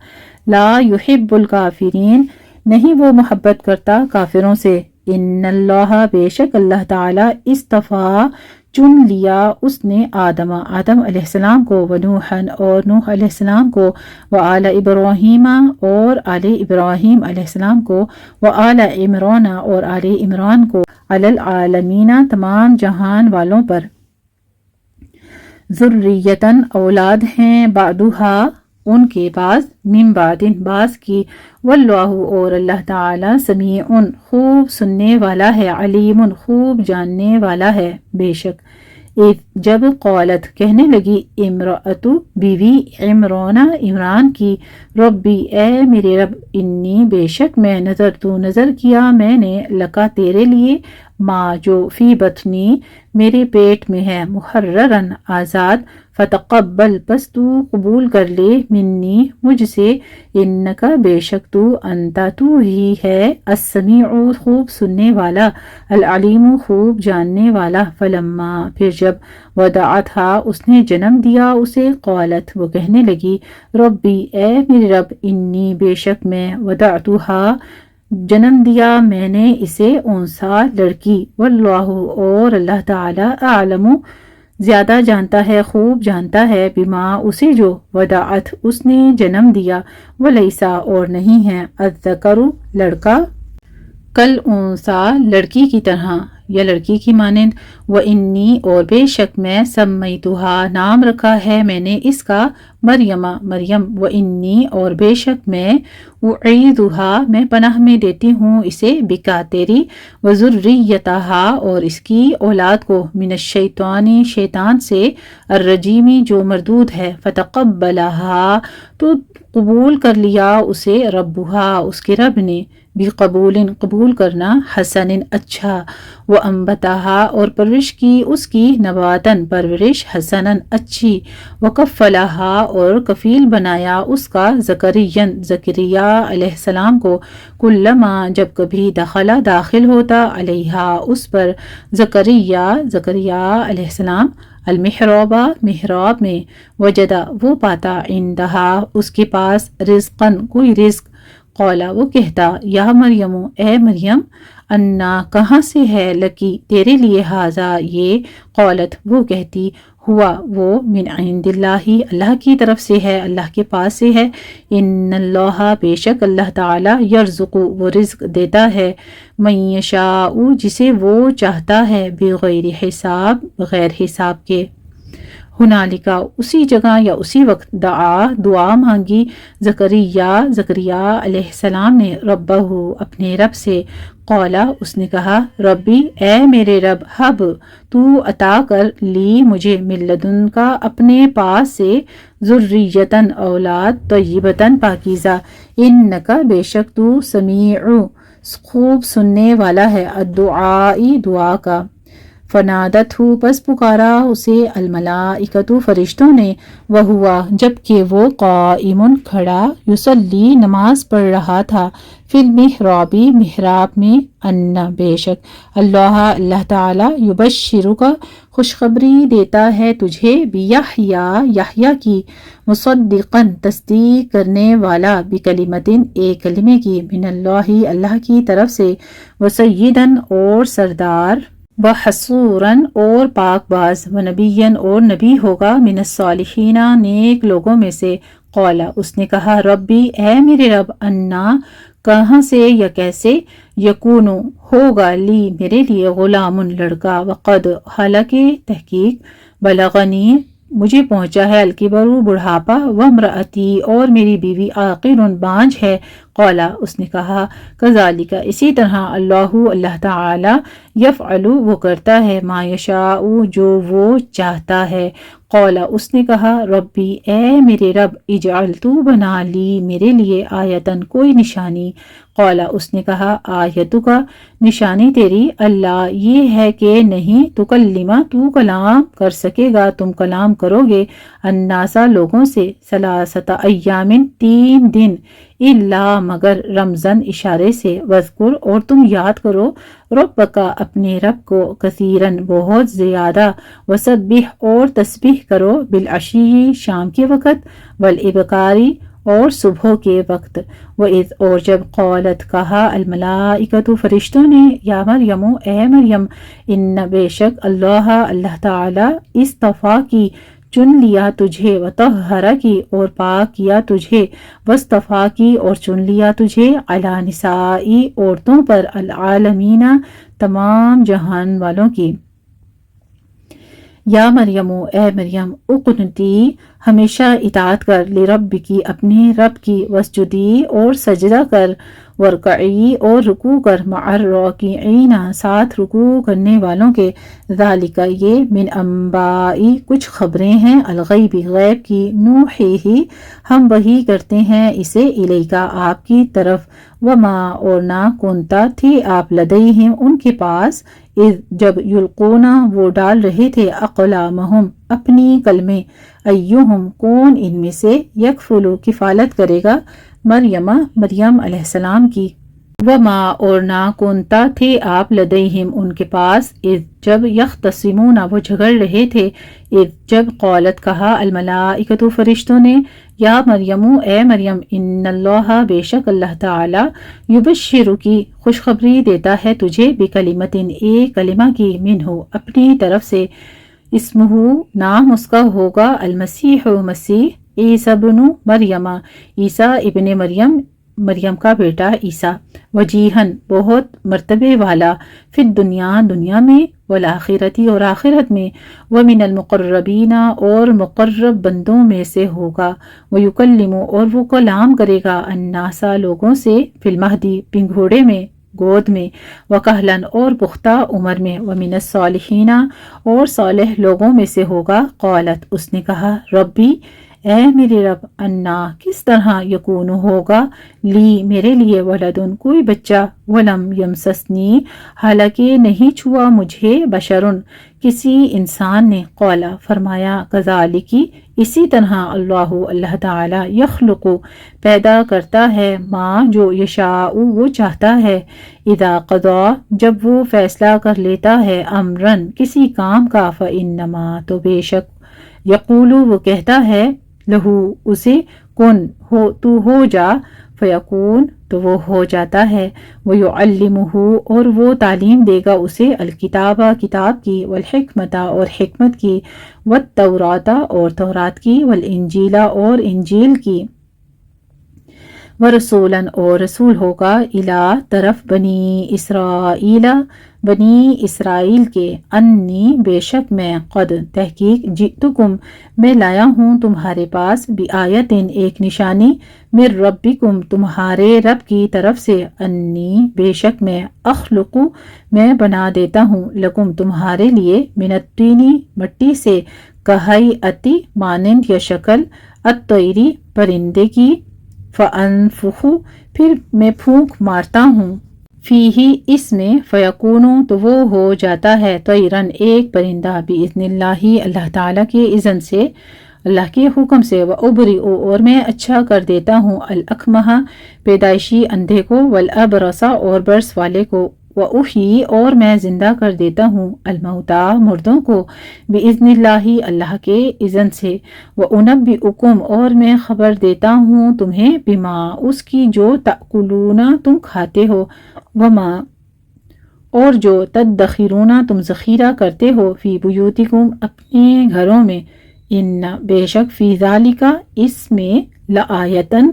لا يحب الکافرین نہیں وہ محبت کرتا کافروں سے ان اللہ بے شک اللہ تعالیٰ اصطفیٰ چن لیا اس نے آدم علیہ السلام کو ونوحن اور نوح علیہ السلام کو وآل ابراہیم اور آل ابراہیم علیہ السلام کو وآل عمران اور آل عمران کو علی العالمین تمام جہان والوں پر ذریتاً اولاد ہیں بعدها ان کے بعض من بعدن بعض کی واللہ اور اللہ تعالی سمیع خوب سننے والا ہے علیم خوب جاننے والا ہے بے شک جب قالت کہنے لگی امرأۃ بیوی عمران کی ربی اے میرے رب انی بے شک میں نظر کیا میں نے لکا تیرے لیے ما جو فی بطنی میرے پیٹ میں ہے محررن آزاد فتقبل پس تو قبول کر لے منی مجھ سے انکا بے شک تو انتا تو ہی ہے السمیع خوب سننے والا العلیم خوب جاننے والا فلما پھر جب ودعتھا اس نے جنم دیا اسے قالت وہ کہنے لگی ربی اے میرے رب انی بے شک میں ودعتھا جنم دیا میں نے اسے انسا لڑکی واللہ اور اللہ تعالی اعلم زیادہ جانتا ہے خوب جانتا ہے بما اسے جو ودعت اس نے جنم دیا ولیسا اور نہیں ہے الذکر لڑکا کل انسا لڑکی کی طرح یا لڑکی کی مانند وانی اور بے شک میں سمیتھا نام رکھا ہے میں نے اس کا مریم وانی اور بے شک میں اعیذھا میں پناہ میں دیتی ہوں اسے بکا تیری وذریتھا اور اس کی اولاد کو من الشیطان شیطان سے الرجیم جو مردود ہے فتقبلھا تو قبول کر لیا اسے ربھا اس کے رب نے بقبول قبول کرنا حسن اچھا وانبتھا اور پرورش کی اس کی نباتن پرورش حسنن اچھی وکفلھا اور کفیل بنایا اس کا زکریا علیہ السلام کو کلما جب کبھی داخل ہوتا علیہا اس پر زکریا علیہ السلام المحراب محراب میں وجدہ وہ پاتا عندہا اس کے پاس رزقن کوئی رزق قولا وہ کہتا یا مریم اے مریم انا کہاں سے ہے لکی تیرے لیے ہاذا یہ قولت وہ کہتی ہوا وہ من عند اللہ کی طرف سے ہے اللہ کے پاس سے ہے ان اللہ بے شک اللہ تعالی یرزق وہ رزق دیتا ہے من یشاء جسے وہ چاہتا ہے بغیر حساب بغیر حساب کے ہنالکا اسی جگہ یا اسی وقت دعا مانگی زکریا علیہ السلام نے ربہ اپنے رب سے قولا اس نے کہا ربی اے میرے رب حب تو عطا کر لی مجھے من لدن کا اپنے پاس سے ذریتن اولاد طیبتن پاکیزہ انکا بے شک تو سمیع خوب سننے والا ہے الدعائی دعا کا فنادت ہو پس پکارا اسے الملائکۃ فرشتوں نے وہوا جبکہ وہ قائم کھڑا یصلی نماز پڑھ رہا تھا فی المحراب محراب میں ان بے شک اللہ تعالی یبشرک خوشخبری دیتا ہے تجھے یحییٰ کی مصدقاً تصدیق کرنے والا بکلمتن ایک کلمے کی من اللہ کی طرف سے وسیداً اور سردار وحصوراً اور پاک باز ونبیاً اور نبی ہوگا من الصالحین نیک لوگوں میں سے قولا اس نے کہا ربی اے میرے رب انا کہاں سے یا کیسے یکونو ہوگا لی میرے لیے غلام لڑکا وقد حالانکہ تحقیق بلغنی مجھے پہنچا ہے الکبر بڑھاپا وامرأتی اور میری بیوی عاقر بانجھ ہے قال اس نے کہا کذالک اسی طرح اللہ تعالی یفعل وہ کرتا ہے ما یشاء جو وہ چاہتا ہے۔ قال اس نے کہا ربی اے میرے رب اجعل تو بنا لی میرے لیے آیتن کوئی نشانی۔ قال اس نے کہا آیتک نشانی تیری اللہ یہ ہے کہ نہیں تکلم تو کلام کر سکے گا، تم کلام کرو گے الناسا لوگوں سے ثلاثۃ ایام 3 دن الا مگر رمضان اشارے سے وذکر اور تم یاد کرو ربک اپنے رب کو کثیرن بہت زیادہ وسبح اور تسبیح کرو بالعشی شام کے وقت والابکاری اور صبح کے وقت وَإِذْ اور جب قالت کہا الملائکۃ فرشتوں نے یا مریم اے مریم ان بے شک اللہ تعالی اصطفیٰ کی چن لیا تجھے وطہرہ کی اور پاک کیا تجھے واصطفیٰ کی اور چن لیا تجھے علی نسائی عورتوں پر العالمین تمام جہان والوں کی۔ یا مریم اے مریم اقنتی ہمیشہ اطاعت کر لرب کی اپنے رب کی وسجدی اور سجدہ کر ورکعی اور رکوع کر مع الراکعین ساتھ رکوع کرنے والوں کے ذالک یہ من انبائی کچھ خبریں ہیں الغیب غیب کی نوحیہ ہم وحی کرتے ہیں اسے الیکا آپ کی طرف وما اور نہ کنتا تھی آپ لدیہم ان کے پاس اذ جب یلقونا وہ ڈال رہے تھے اقلامہم اپنی کلمے ایہم کون ان میں سے یکفلو کفالت کرے گا مریم علیہ السلام کی وما اور نہ کنتا تھے آپ لدیہم ان کے پاس اذ جب یختصمون وہ جھگڑ رہے تھے اذ جب قالت کہا الملائکۃ فرشتوں نے یا مریم اے مریم ان اللہ بے شک اللہ تعالی یبشر کی خوشخبری دیتا ہے تجھے بکلمتن ایک کلمہ کی منہ اپنی طرف سے اسمہ نام اس کا ہوگا المسیح مسیح عیسی ابن مریم عیسیٰ ابن مریم کا بیٹا عیسیٰ وجیہن بہت مرتبے والا فی الدنیا دنیا میں والآخرتی اور آخرت میں ومن المقربین اور مقرب بندوں میں سے ہوگا ویکلم اور وہ کلام کرے گا الناسا لوگوں سے فی المہدی پنگھوڑے میں گود میں وکہلن اور پختہ عمر میں ومن الصالحین اور صالح لوگوں میں سے ہوگا قالت اس نے کہا ربی اے میرے رب انا کس طرح یکون ہوگا لی میرے لیے ولدن کوئی بچہ ولم یمسسنی حالانکہ نہیں چھوا مجھے بشرن کسی انسان نے قالا فرمایا کذالکی اسی طرح اللہ تعالی یخلق پیدا کرتا ہے ما جو یشاء وہ چاہتا ہے اذا قضا جب وہ فیصلہ کر لیتا ہے امرن کسی کام کا فانما تو بے شک یقول وہ کہتا ہے لہو اسے کن ہو تو ہو جا فیکون تو وہ ہو جاتا ہے ویعلمہ اور وہ تعلیم دے گا اسے الکتابہ کتاب کی والحکمت اور حکمت کی والتوراۃ اور تورات کی والانجیل اور انجیل کی ورسولاً اور رسول ہوگا الی طرف بنی اسرائیل کے انی بے شک میں قد تحقیق جئتکم میں لایا ہوں تمہارے پاس بآیتن ایک نشانی من ربکم تمہارے رب کی طرف سے انی بے شک میں اخلق میں بنا دیتا ہوں لکم تمہارے لیے من الطین مٹی سے کہیئتی مانند یا شکل الطیری پرندے کی فانفخ پھر میں پھونک مارتا ہوں فیہی اس میں فیکونو تو وہ ہو جاتا ہے طیرن ایک پرندہ باذن اللہ تعالیٰ کے اذن سے اللہ کے حکم سے وابرئ اور میں اچھا کر دیتا ہوں الاکمہ پیدائشی اندھے کو والابرص اور برس والے کو واحیی اور میں زندہ کر دیتا ہوں الموتى مردوں کو باذن اللہ کے اذن سے وانبئکم اور میں خبر دیتا ہوں تمہیں بما اس کی جو تأکلون تم کھاتے ہو وما اور جو تدخرون تم ذخیرہ کرتے ہو فی بیوتکم اپنے گھروں میں ان بے شک فی ذالک اس میں لآیتن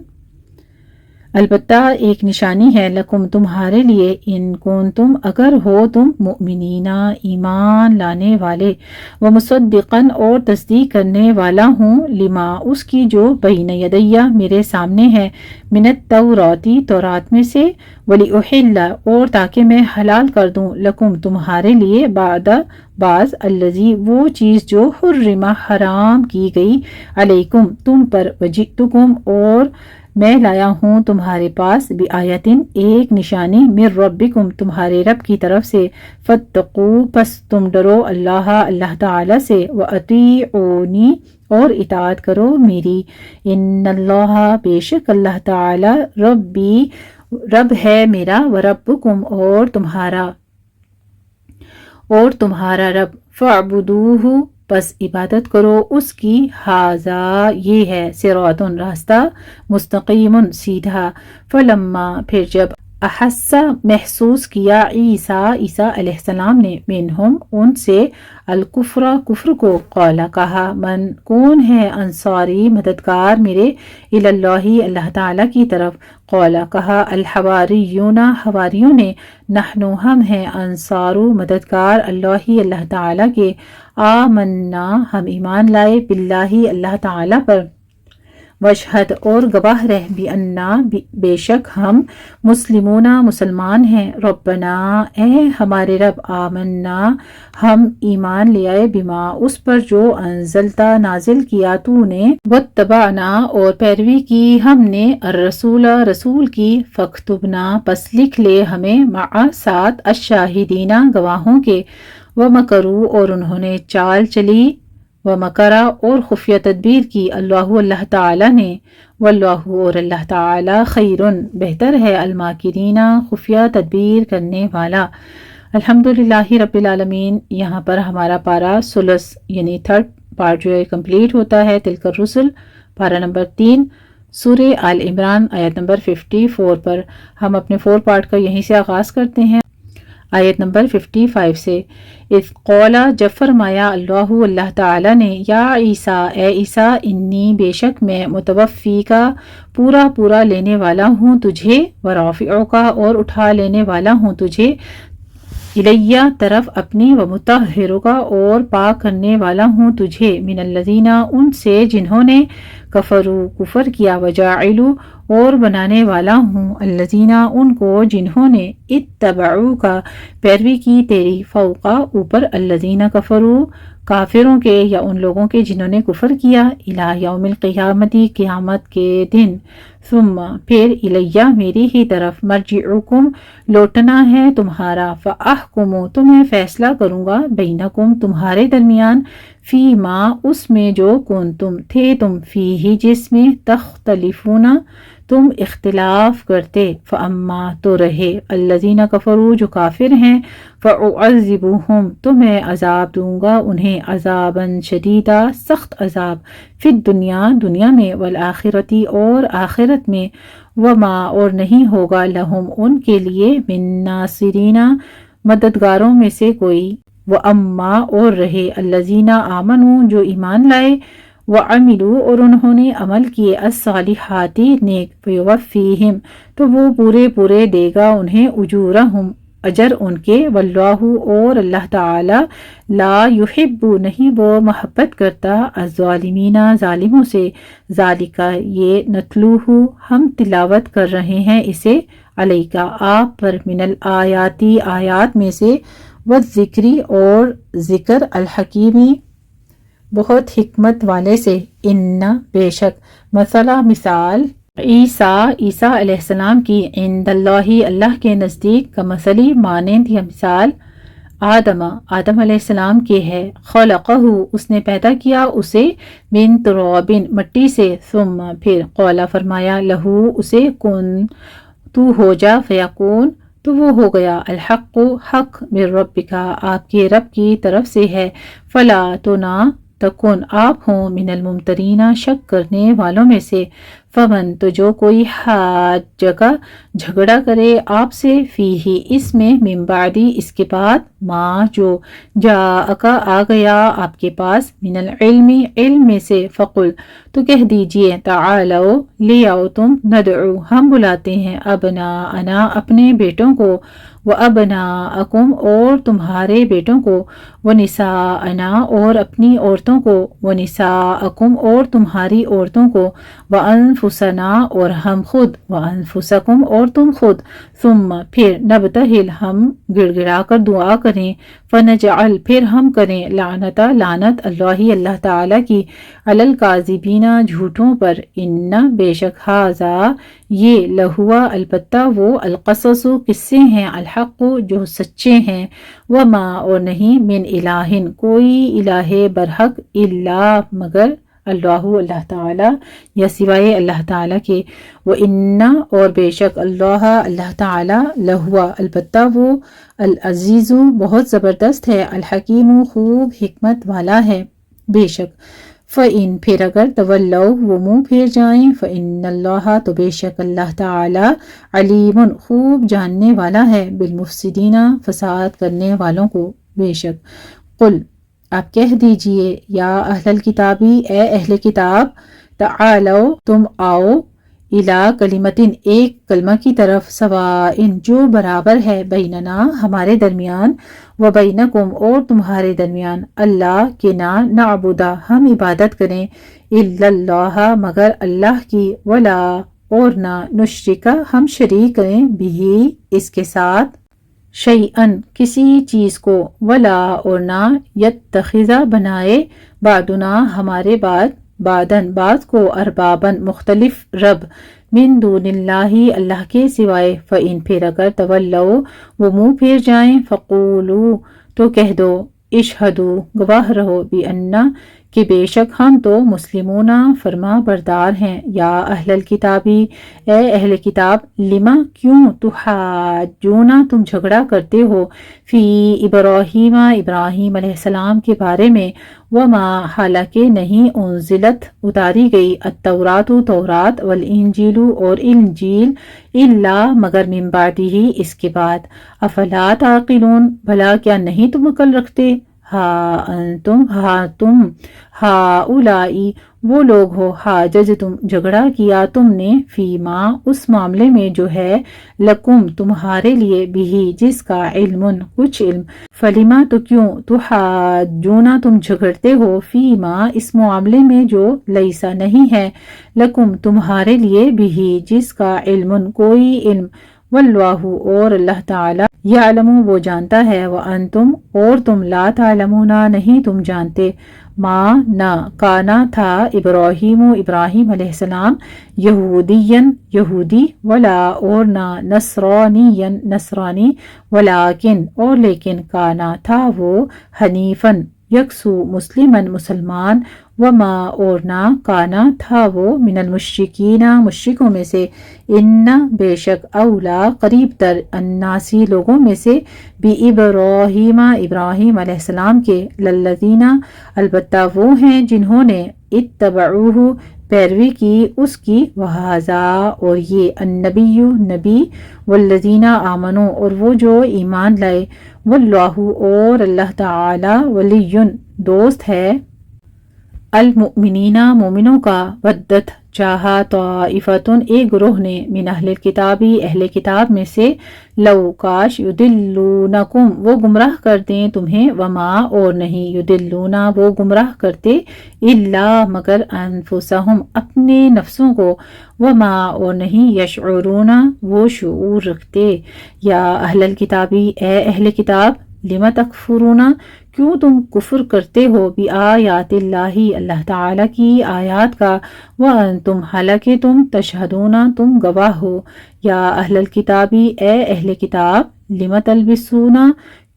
البتہ ایک نشانی ہے لکم تمہارے لیے ان کنتم اگر ہو تم مؤمنین ایمان لانے والے ومصدقاً اور تصدیق کرنے والا ہوں لما اس کی جو بین یدیہ میرے سامنے ہے من التوراتی تورات میں سے ولیحل اور تاکہ میں حلال کر دوں لکم تمہارے لیے بعض الذی وہ چیز جو حرم حرام کی گئی علیکم تم پر وجئتکم اور میں لایا ہوں تمہارے پاس بآیتن ایک نشانی من ربکم تمہارے رب کی طرف سے فاتقو پس تم ڈرو اللہ تعالی سے واطیعونی اور اطاعت کرو میری ان اللہ بے شک اللہ تعالی ربی رب ہے میرا وربکم اور تمہارا رب فاعبدوہ پس عبادت کرو اس کی ھذا یہ ہے صراط راستہ مستقیم سیدھا فلما پھر جب احس محسوس کیا عیسیٰ علیہ السلام نے منہم ان سے کفر کو قال کہا من کون ہے انصاری مددگار میرے اللہ تعالیٰ کی طرف قال کہا الحواریون حواریوں نے نحن ہم ہیں انصار مددگار اللہ تعالیٰ کے آمنا ہم ایمان لائے باللہ اللہ تعالیٰ پر وشہد اور گواہ رہ بأننا بے شک ہم مسلمون مسلمان ہیں ربنا اے ہمارے رب آمنا ہم ایمان لے آئے بما اس پر جو انزلتا نازل کیا تو نے واتبعنا اور پیروی کی ہم نے الرسول رسول کی فاکتبنا پس لکھ لے ہمیں مع ساتھ الشاہدین گواہوں کے ومکروا اور انہوں نے چال چلی ومکرا اور خفیہ تدبیر کی اللہ تعالی نے واللہ اور اللہ تعالی خیرن بہتر ہے الماکرین خفیہ تدبیر کرنے والا۔ الحمدللہ رب العالمین۔ یہاں پر ہمارا پارہ ثلث یعنی تھرڈ پارٹ جو ہے کمپلیٹ ہوتا ہے تلک الرسل پارہ نمبر 3 سورہ آل عمران آیت نمبر 54 پر۔ ہم اپنے 4 پارٹ کا یہیں سے آغاز کرتے ہیں آیت نمبر 55 سے۔ اذ قولا جب فرمایا اللہ تعالی نے یا عیسیٰ اے عیسیٰ انی بے شک میں متوفی کا پورا لینے والا ہوں تجھے ورافعو کا اور اٹھا لینے والا ہوں تجھے الیہ طرف اپنی ومطہرو کا اور پاک کرنے والا ہوں تجھے من الذین ان سے جنہوں نے کفر کیا وجاعلو اور بنانے والا ہوں الذین ان کو جنہوں نے اتبعو کا پیروی کی تیری فوقا اوپر الذین کفروا کافروں کے یا ان لوگوں کے جنہوں نے کفر کیا الی یوم القیامتی قیامت کے دن ثم پھر الیہ میری ہی طرف مرجعکم لوٹنا ہے تمہارا فاحکم تو میں فیصلہ کروں گا بینکم تمہارے درمیان فی ما اس میں جو کنتم تھے تم فیہ جس میں تختلفون تم اختلاف کرتے فاما تو رہے الذین کفروا جو کافر ہیں فاعذبہم تو میں عذاب دوں گا انہیں عذابا شدیدا سخت عذاب فی دنیا میں والآخرتی اور آخرت میں وما اور نہیں ہوگا لہم ان کے لیے من ناصرین مددگاروں میں سے کوئی واما اور رہے الذین آمنوا جو ایمان لائے وعملوا اور انہوں نے عمل کیے الصالحات نیک فیوفیہم تو وہ پورے دے گا انہیں اجورہم اجر ان کے واللہ اور اللہ تعالی لا یحب نہیں وہ محبت کرتا الظالمین ظالموں سے ذالک یہ نتلوہ ہم تلاوت کر رہے ہیں اسے علیکا آپ پر من الآیاتی آیات میں سے والذکری اور ذکر الحکیمی بہت حکمت والے سے ان بے شک مثلا مثال عیسیٰ علیہ السلام کی عند اللہ کے نزدیک کا مثلی مانند یا مثال آدم علیہ السلام کے ہے خلقہ اس نے پیدا کیا اسے من تراب مٹی سے ثم پھر قال فرمایا لہو اسے کن تو ہو جا فیکون تو وہ ہو گیا الحق حق من ربک آپ کے رب کی طرف سے ہے فلا تو نہ تکن آپ ہوں من الممترین شک کرنے والوں میں سے، فمن تو جو کوئی حاجکا جھگڑا کرے آپ سے، فیہی اس میں، من بعدی اس کے بعد، ما جو جاءکا آ گیا آپ کے پاس، من العلم علم میں سے، فقل تو کہہ دیجئے، تعالو لے آؤ تم، ندعو ہم بلاتے ہیں، ابناءنا اپنے بیٹوں کو، وابناءکم اور تمہارے بیٹوں کو، ونساءنا اور اپنی عورتوں کو، ونساءکم اور تمہاری عورتوں کو، وانفسنا اور ہم خود، وانفسکم اور تم خود، ثم پھر، نبتہل ہم گڑ گڑا کر دعا کریں، فنجعل پھر ہم کریں، لعنت اللہ تعالیٰ کی، علی الکاذبین جھوٹوں پر، ان بے شک ھذا یہ، لہوا البتہ وہ، القصص قصے ہیں، الحق جو سچے ہیں، وما اور نہیں، من الہ کوئی الہ برحق، الا مگر، اللہ تعالیٰ یا سوائے اللہ تعالیٰ کے، وَإِنَّ اور بے شک اللہ تعالیٰ، لہوا البتہ وہ، العزیز بہت زبردست ہے، الحکیم خوب حکمت والا ہے، بے شک، فَإِن پھر اگر، تولوا وہ منہ پھیر جائیں، فَإِنَّ اللَّهَ تو بے شک اللہ تعالیٰ، علیم خوب جاننے والا ہے، بالمفسدین فساد کرنے والوں کو، بے شک، قل آپ کہہ دیجئے، یا اہل الکتابی اے اہل کتاب، تعالو تم آؤ، الی کلمتن ایک کلمہ کی طرف، سواء جو برابر ہے، بیننا ہمارے درمیان، و بینکم اور تمہارے درمیان، اللہ کے نعبدا ہم عبادت کریں، الا اللہ مگر اللہ کی، ولا اور نہ، نشرکا ہم شریک کریں، بھی اس کے ساتھ، شیئن کسی چیز کو، ولا اور نہ، یتخذ بنائے، بعدنا ہمارے بعد، بعدن بعض کو، اربابن مختلف رب، من دون اللہ کے سوائے، فإن پھر اگر، تولوا وہ منہ پھیر جائیں، فقولو تو کہہ دو، اشہدو گواہ رہو، بأننا کہ بے شک ہم تو، مسلمون فرما بردار ہیں، یا اہل الکتابی اے اہل کتاب، لما کیوں، تحاجون تم جھگڑا کرتے ہو، فی ابراہیم ابراہیم علیہ السلام کے بارے میں، وما حالانکہ نہیں، انزلت اتاری گئی، التورات تورات، والانجیل اور انجیل، الا مگر، من بعدہ اس کے بعد، افلا تعقلون بھلا کیا نہیں تم عقل رکھتے، تم ہاؤلائی وہ لوگ ہو، حاجج تم جھگڑا کیا تم نے، فیما اس معاملے میں جو ہے، لکم تمہارے لیے، بھی جس کا، علم کچھ علم، فلما تو کیوں، تحاجون تم جھگڑتے ہو، فیما اس معاملے میں جو، لیسا نہیں ہے، لکم تمہارے لیے، بھی جس کا، علم کوئی علم، واللہ اور اللہ تعالی، یعلم وہ جانتا ہے، وانتم اور تم، لا تعلمون نہیں تم جانتے، ما نہ، کانا تھا، ابراہیم ابراہیم علیہ السلام، یہودین یہودی، ولا اور نہ، نصرانین نصرانی، ولیکن اور لیکن، کانا تھا وہ، حنیفن یکسو، مسلمن مسلمان، وما اور نہ، کانا تھا وہ، من المشرکین مشرکوں میں سے، ان بے شک، اولا قریب تر، الناسی لوگوں میں سے، بی ابراہیم ابراہیم علیہ السلام کے، للذین البتہ وہ ہیں جنہوں نے، اتبعوہ پیروی کی اس کی، وہذا اور یہ، النبی نبی، والذین آمنوا اور وہ جو ایمان لائے، واللہ اور اللہ تعالی، ولی دوست ہے، المؤمنین مومنوں کا، ودت چاہا، طائفتن ایک گروہ نے، من اہل الکتابی اہل کتاب میں سے، لو کاش، یدلونکم وہ گمراہ کر دیں تمہیں، وما اور نہیں، یدلون وہ گمراہ کرتے، الا مگر، انفسہم اپنے نفسوں کو، وما اور نہیں، یشعرون وہ شعور رکھتے، یا اہل الکتابی اے اہل کتاب، لم تکفرون کیوں تم کفر کرتے ہو، بآیات اللہ اللہ تعالیٰ کی آیات کا، وانتم حالانکہ تم، تشہدون تم گواہ ہو، یا اہل الکتابی اے اہل کتاب، لم تلبسون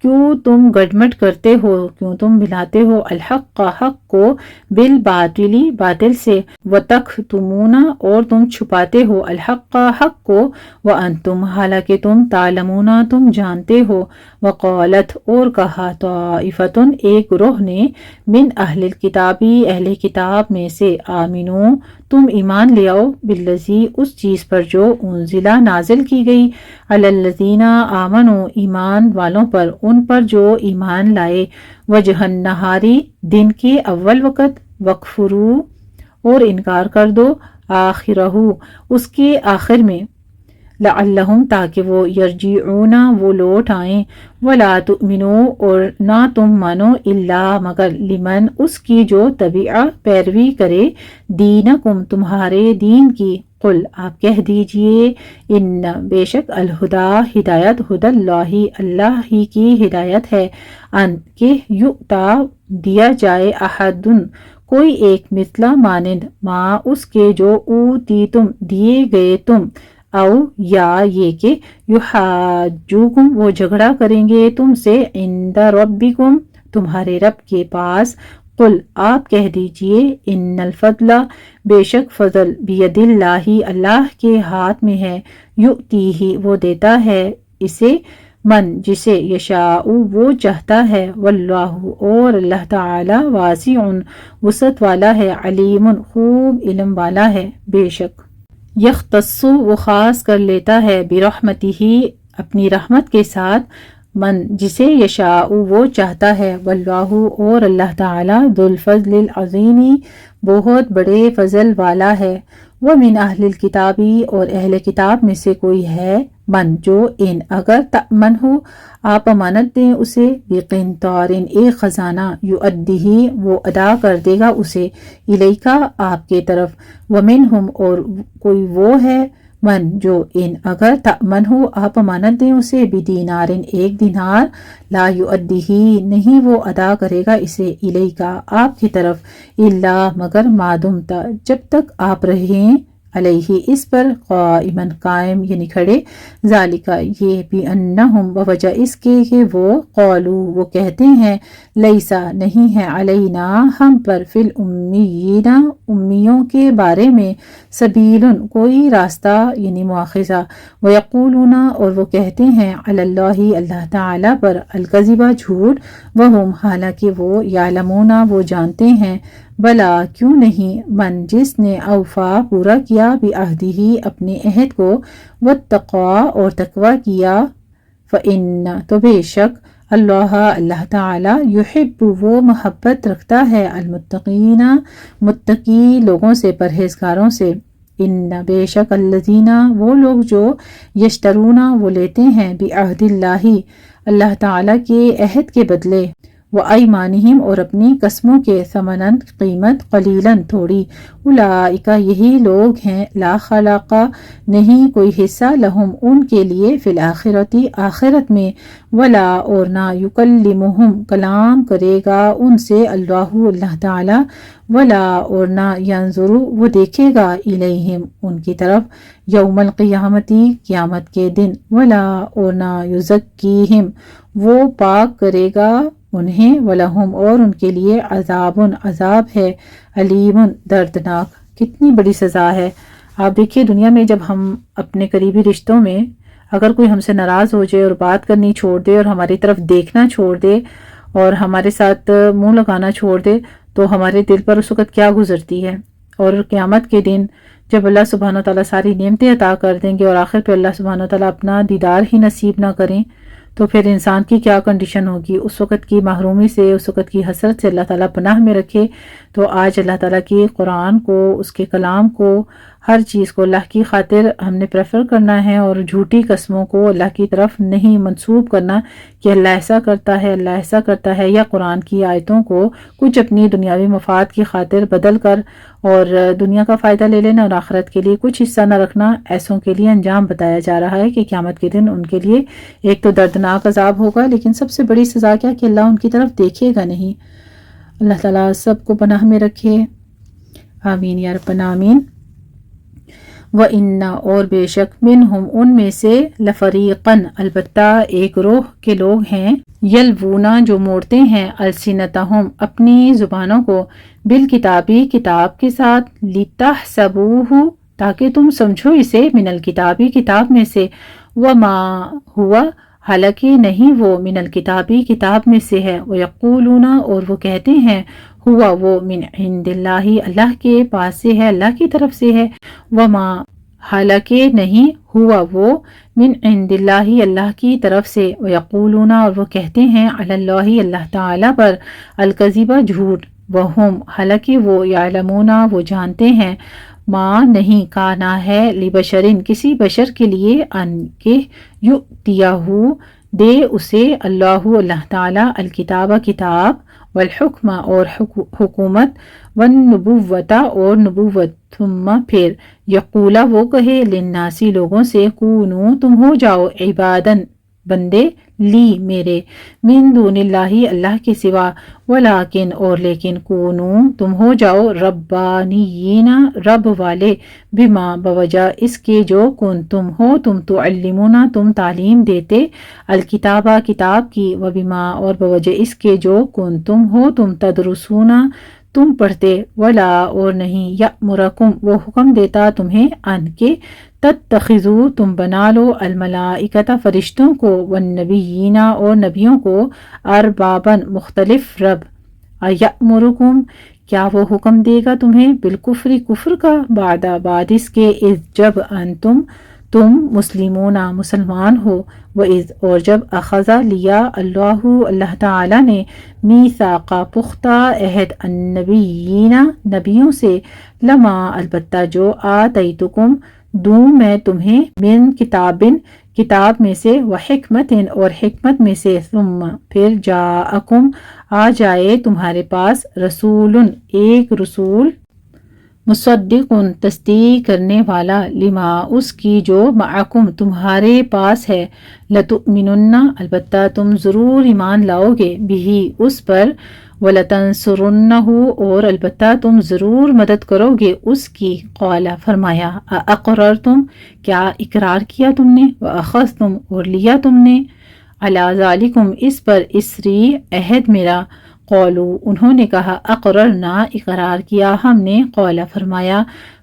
کیوں تم گڈمٹ کرتے ہو، کیوں تم ملاتے ہو الحق حق کو بالباطلی باطل سے، وتکتمون اور تم چھپاتے ہو الحق حق کو، وانتم حالانکہ تم تعلمون تم جانتے ہو، وقالت اور کہا طائفۃ ایک گروہ نے، من اہل الکتابی اہل کتاب میں سے، آمنو تم ایمان لے آؤ، بالذی اس چیز پر جو انزلہ نازل کی گئی، علی الذین آمنوا ایمان والوں پر، ان پر جو ایمان لائے، وجہ النہاری دن کے اول وقت، وکفروا اور انکار کر دو، آخرہ اس کے آخر میں، لعلہم تاکہ وہ، یرجعون وہ لوٹ آئیں، ولا تؤمنوا اور نہ تم مانو، الا مگر، لمن اس کی جو تبع پیروی کرے، دینکم تمہارے دین کی، قل آپ کہہ دیجئے، ان بے شک الہدا ہدایت، ہدی اللہ اللہ ہی کی ہدایت ہے، ان کہ یؤتا دیا جائے، احدن کوئی ایک، مثلا مانند، ما اس کے جو اوتیتم دیے گئے تم، او یا یہ کہ یحاجوکم وہ جھگڑا کریں گے تم سے، عند ربکم تمہارے رب کے پاس، قل آپ کہہ دیجئے، ان الفضل بے شک فضل، بید اللہ اللہ کے ہاتھ میں ہے، یؤتیہ وہ دیتا ہے اسے، من جسے، یشاء وہ چاہتا ہے، واللہ اور اللہ تعالی، واسع وسعت والا ہے، علیم خوب علم والا ہے، بے شک یختص وہ خاص کر لیتا ہے، برحمتہ اپنی رحمت کے ساتھ، من جسے، یشاء وہ چاہتا ہے، واللہ اور اللہ تعالی، ذو الفضل العظیم بہت بڑے فضل والا ہے، ومن اہل الکتابی اور اہل کتاب میں سے کوئی ہے، من جو، ان اگر، تأمن ہو آپ امانت دیں اسے، بقنطار ایک خزانہ، یؤدیہ وہ ادا کر دے گا اسے، الیکا آپ کے طرف، ومنہم اور کوئی وہ ہے، من جو، ان اگر، تأمن ہو آپ امانت دیں اسے، بدینار ایک دینار، لا یؤدیہ نہیں وہ ادا کرے گا اسے، الیکا آپ کی طرف، الا مگر، ما دمت جب تک آپ رہیں، علیہ اس پر، قائما قائم یعنی کھڑے، ذالک یہ، بانہم بوجہ اس کے کہ وہ، قالو وہ کہتے ہیں، لیسا نہیں ہے، علینا ہم پر، فی الامیین امیوں کے بارے میں، سبیل کوئی راستہ یعنی مواخذہ، ویقولون اور وہ کہتے ہیں، علی اللہ اللہ تعالی پر، الکذب جھوٹ، وہم حالانکہ وہ، یعلمون وہ جانتے ہیں، بلا کیوں نہیں، من جس نے، اوفا پورا کیا، بعہدہ اپنے عہد کو، واتقوا اور تقوی کیا، فإن تو بے شک، اللہ اللہ تعالی، یحب وہ محبت رکھتا ہے، المتقین متقی لوگوں سے، پرہیزگاروں سے، ان بے شک، الذین وہ لوگ جو، یشترون وہ لیتے ہیں، بعہد اللہ اللہ تعالی کے عہد کے بدلے، وایمانہم اور اپنی قسموں کے، ثمناً قیمت، قلیلاً تھوڑی، اولئک یہی لوگ ہیں، لا خلاق نہیں کوئی حصہ، لہم ان کے لیے، فی الآخرۃ آخرت میں، ولا اور نہ، یکلمہم کلام کرے گا ان سے، اللہ اللہ تعالی، ولا اور نہ، ینظر وہ دیکھے گا، الیہم ان کی طرف، یوم القیامت قیامت کے دن، ولا اور نہ، یزکیہم وہ پاک کرے گا انہیں، وَلَهُمْ اور ان کے لیے، عذاب عذاب ہے، علیم دردناک، کتنی بڑی سزا ہے۔ آپ دیکھیے دنیا میں جب ہم اپنے قریبی رشتوں میں اگر کوئی ہم سے ناراض ہو جائے اور بات کرنی چھوڑ دے اور ہماری طرف دیکھنا چھوڑ دے اور ہمارے ساتھ منہ لگانا چھوڑ دے تو ہمارے دل پر اس وقت کیا گزرتی ہے، اور قیامت کے دن جب اللہ سبحانہ وتعالیٰ ساری نعمتیں عطا کر دیں گے اور آخر پہ اللہ سبحانہ وتعالیٰ اپنا دیدار ہی نصیب نہ کریں تو پھر انسان کی کیا کنڈیشن ہوگی، اس وقت کی محرومی سے، اس وقت کی حسرت سے اللہ تعالیٰ پناہ میں رکھے۔ تو آج اللہ تعالیٰ کی قرآن کو، اس کے کلام کو، ہر چیز کو اللہ کی خاطر ہم نے پریفر کرنا ہے، اور جھوٹی قسموں کو اللہ کی طرف نہیں منسوب کرنا کہ اللہ ایسا کرتا ہے، اللہ ایسا کرتا ہے، یا قرآن کی آیتوں کو کچھ اپنی دنیاوی مفاد کی خاطر بدل کر اور دنیا کا فائدہ لے لینا اور آخرت کے لیے کچھ حصہ نہ رکھنا۔ ایسوں کے لیے انجام بتایا جا رہا ہے کہ قیامت کے دن ان کے لیے ایک تو دردناک عذاب ہوگا، لیکن سب سے بڑی سزا کیا کہ اللہ ان کی طرف دیکھے گا نہیں۔ اللہ تعالیٰ سب کو پناہ میں رکھے، آمین یا رب العالمین۔ وَإِنَّ اور بے شک منہم ان میں سے لفریقاً البتہ ایک گروہ کے لوگ ہیں یلوونا جو موڑتے ہیں السنتہم اپنی زبانوں کو بالکتابی کتاب کے ساتھ لتحسبوہ تاکہ تم سمجھو اسے من الکتابی کتاب میں سے وما ہوا حالانکہ نہیں وہ من الکتابی کتاب میں سے ہے ویقولون اور وہ کہتے ہیں ہوا وہ من عند اللہ اللہ کے پاس سے ہے اللہ کی طرف سے ہے وما حالانکہ نہیں ہوا وہ من عند اللہ اللہ کی طرف سے ویقولون اور وہ کہتے ہیں علی اللہ اللہ تعالی پر الکذب جھوٹ وہم حالانکہ وہ یعلمون وہ جانتے ہیں ما نہیں کانا ہے لبشرن کسی بشر کے لیے ان کے یؤتیہو دے اسے اللہ تعالی الکتاب کتاب والحکم اور حکومت والنبوت اور نبوت ثم پھر یقولا وہ کہے للناسی لوگوں سے کونو تم ہو جاؤ عبادن بندے لی میرے من دون اللہ اللہ کے سوا ولیکن اور لیکن کونو تم ہو جاؤ ربانیین رب والے بما بوجہ اس کے جو کن تم ہو تم تعلمون تم تعلیم دیتے الکتابہ کتاب کی وبما اور بوجہ اس کے جو کن تم ہو تم تدرسون تم پڑھتے ولا اور نہیں یأمرکم وہ حکم دیتا تمہیں ان کے تتخذو تم بنا لو الملائکۃ فرشتوں کو والنبیین اور نبیوں کو اربابن مختلف رب یأمرکم کیا وہ حکم دے گا تمہیں بالکفر کفر کا بعد اس کے اذ جب انتم تم مسلمون مسلمان ہو وَإِذْ اور جب اخذا لیا اللہ تعالی نے میثاق پختہ عہد النبیین نبیوں سے لما البتہ جو آتیتکم دوں میں تمہیں من کتاب میں سے وحکمت اور حکمت میں سے ثم پھر جاءکم آ جائے تمہارے پاس رسول ایک رسول مصدق تصدیق کرنے والا لما اس کی جو معکم تمہارے پاس ہے لتؤمنن البتہ تم ضرور ایمان لاؤ گے بھی اس پر وَلَتَنْصُرُنَّهُ اور البتہ تم ضرور مدد کرو گے اس کی قال فرمایا اقررتم کیا اقرار کیا تم نے وَأَخَذْتُمْ اور لیا تم نے عَلَى ذَلِكُمْ اس پر اسری عہد میرا قولوا انہوں نے کہا اقررنا اقرار کیا ہم نے قال فرمایا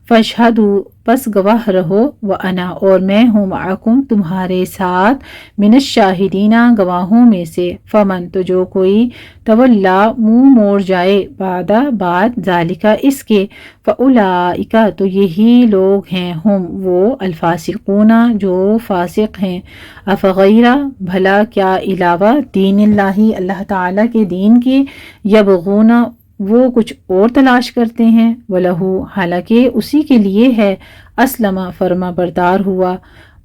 فاشہدوا پس گواہ رہو وانا اور میں ہوں معکم تمہارے ساتھ من الشاہدین گواہوں میں سے فمن تو جو کوئی تولا منہ موڑ جائے بعد ذالک اس کے فاولئک تو یہی لوگ ہیں ہم وہ الفاسقون جو فاسق ہیں افغیرہ بھلا کیا علاوہ دین اللہ تعالی کے دین کے یبغون وہ کچھ اور تلاش کرتے ہیں وَلَهُ حالانکہ اسی کے لیے ہے اسلم فرما بردار ہوا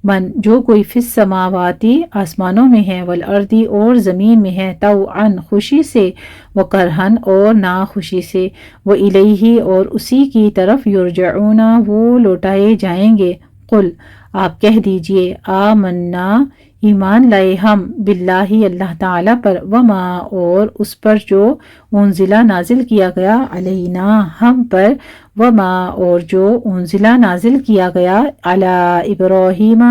من جو کوئی فی السماواتی آسمانوں میں ہے والارضی اور زمین میں ہے طوعا خوشی سے وکرہن اور ناخوشی سے وإلیہ اور اسی کی طرف یرجعون وہ لوٹائے جائیں گے قل آپ کہہ دیجئے آمنا ایمان لائے ہم باللہ اللہ تعالی پر وما اور اس پر جو انزلہ نازل کیا گیا علینا ہم پر وما اور جو انزلہ نازل کیا گیا علی ابراہیم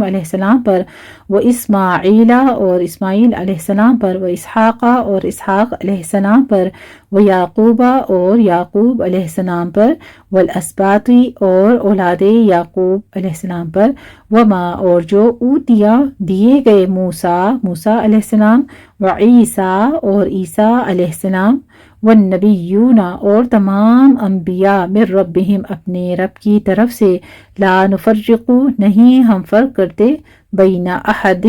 علیہ السلام پر و اسماعیل اور اسماعیل علیہ السلام پر و اسحاق اور اسحاق علیہ السلام پر و یعقوب اور یعقوب علیہ السلام پر والاسباط اور اولاد یعقوب علیہ السلام پر وما اور جو اوتیا دیے گئے موسیٰ علیہ السلام و عیسیٰ اور عیسیٰ علیہ السلام والنبیون اور تمام انبیاء من ربہم اپنے رب کی طرف سے لا نفرق نہیں ہم فرق کرتے بین احد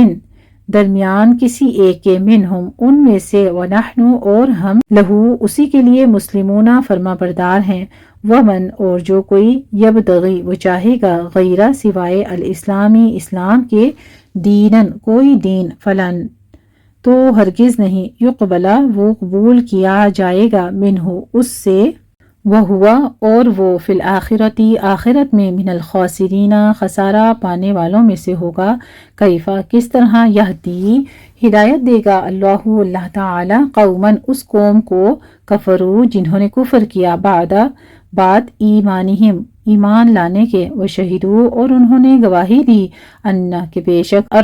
درمیان کسی ایک کے منہم ان میں سے ونحن اور ہم لہو اسی کے لیے مسلمون فرما بردار ہیں ومن اور جو کوئی یبتغی وہ چاہے گا غیرہ سوائے الاسلامی اسلام کے دینن کوئی دین فلن تو ہرگز نہیں یقبلا وہ قبول کیا جائے گا منہ اس سے وہوا اور وہ فی الآخرتی آخرت میں من الخاسرین خسارہ پانے والوں میں سے ہوگا کیفا کس طرح یہدی ہدایت دے گا اللہ تعالی قومن اس قوم کو کفروا جنہوں نے کفر کیا بعد ایمانہم ایمان لانے کے، وشہدو اور انہوں نے گواہی دی، انا کہ بے شک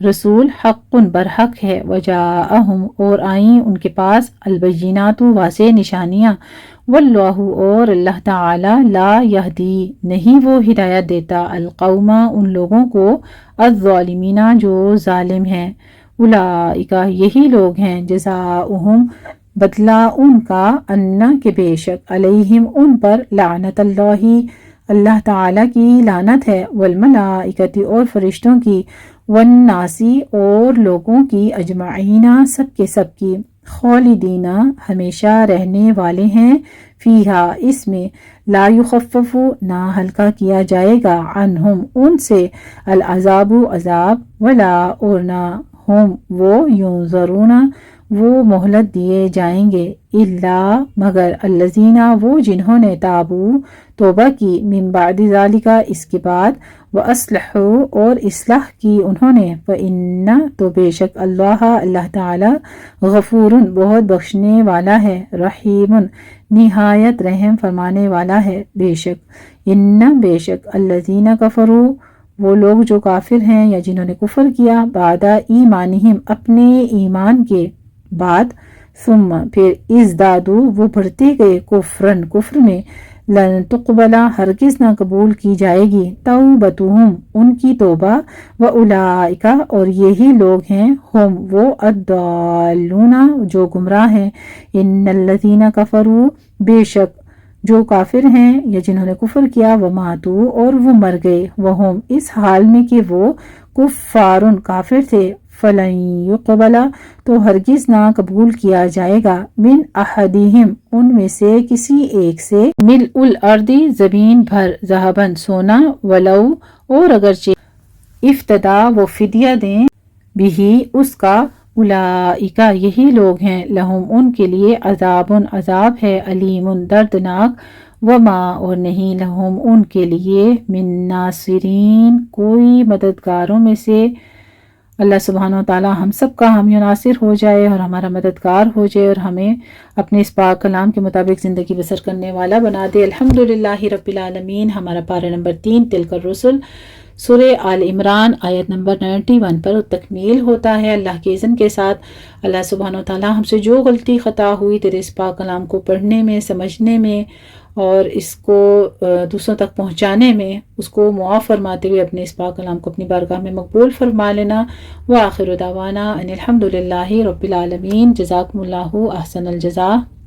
رسول حق برحق ہے، وجاءہم اور آئیں ان کے پاس البینات واضح نشانیاں، واللہ اور اللہ تعالی لا یہدی نہیں وہ ہدایت دیتا القوم ان لوگوں کو الظالمین جو ظالم ہیں، اولئک یہی لوگ ہیں، جزاؤہم بدلہ ان کا، انا کہ بے شک علیہم ان پر لعنت اللہ تعالی کی لعنت ہے، والملائکۃ اور فرشتوں کی، والناسی اور لوگوں کی، اجمعین سب کی، خالدین ہمیشہ رہنے والے ہیں، فیہا اس میں، لا یخفف نہ ہلکا کیا جائے گا، عنہم ان سے، العذاب عذاب، ولا اور نہ، ہم وہ، ینظرون وہ مہلت دیے جائیں گے، الا مگر، الذین وہ جنہوں نے تابو توبہ کی، من بعد ذالک اس کے بعد، وَأَصْلَحُوا اور اصلاح کی انہوں نے، فَإِنَّ تو بے شک اللہ تعالی، غفور بہت بخشنے والا ہے، رحیم نہایت رحم فرمانے والا ہے، بے شک، بے شک، الذین کفروا وہ لوگ جو کافر ہیں یا جنہوں نے کفر کیا، بعد ایمانہم اپنے ایمان کے بعد، ثم پھر ازدادوا وہ بڑھتے گئے، کفر میں، لن تقبل ہرگز نہ قبول کی جائے گی، توبتہم ان کی توبہ، واولئک اور یہی لوگ ہیں، ہم وہ، الضالون جو گمراہ ہیں، ان الذین کفروا بے شک جو کافر ہیں یا جنہوں نے کفر کیا، وماتوا اور وہ مر گئے، وہم اس حال میں کہ وہ کفار کافر تھے، فلن یقبل تو ہرگز نہ قبول کیا جائے گا، من احدہم ان میں سے کسی ایک سے، ملء الارض زمین بھر، ذہباً سونا، ولو اور اگرچہ، افتدا وہ فدیہ دیں، بھی اس کا، اولئک یہی لوگ ہیں، لہم ان کے لیے، عذاب ہے، علیم دردناک، وما اور نہیں، لہم ان کے لیے، من ناصرین کوئی مددگاروں میں سے۔ اللہ سبحانہ و تعالی ہم سب کا حامی و ناصر ہو جائے اور ہمارا مددگار ہو جائے اور ہمیں اپنے اس پاک کلام کے مطابق زندگی بسر کرنے والا بنا دے، الحمدللہ رب العالمین۔ ہمارا پارہ نمبر 3 تلک الرسل سورہ آل عمران آیت نمبر 91 پر تکمیل ہوتا ہے اللہ کے اذن کے ساتھ۔ اللہ سبحانہ و تعالی ہم سے جو غلطی خطا ہوئی تیرے اس پاک کلام کو پڑھنے میں، سمجھنے میں اور اس کو دوسروں تک پہنچانے میں، اس کو معاف فرماتے ہوئے اپنے اس پاک کلام کو اپنی بارگاہ میں مقبول فرما لینا۔ وآخر دعوانا ان الحمدللہ رب العالمین۔ جزاکم اللہ احسن الجزاء۔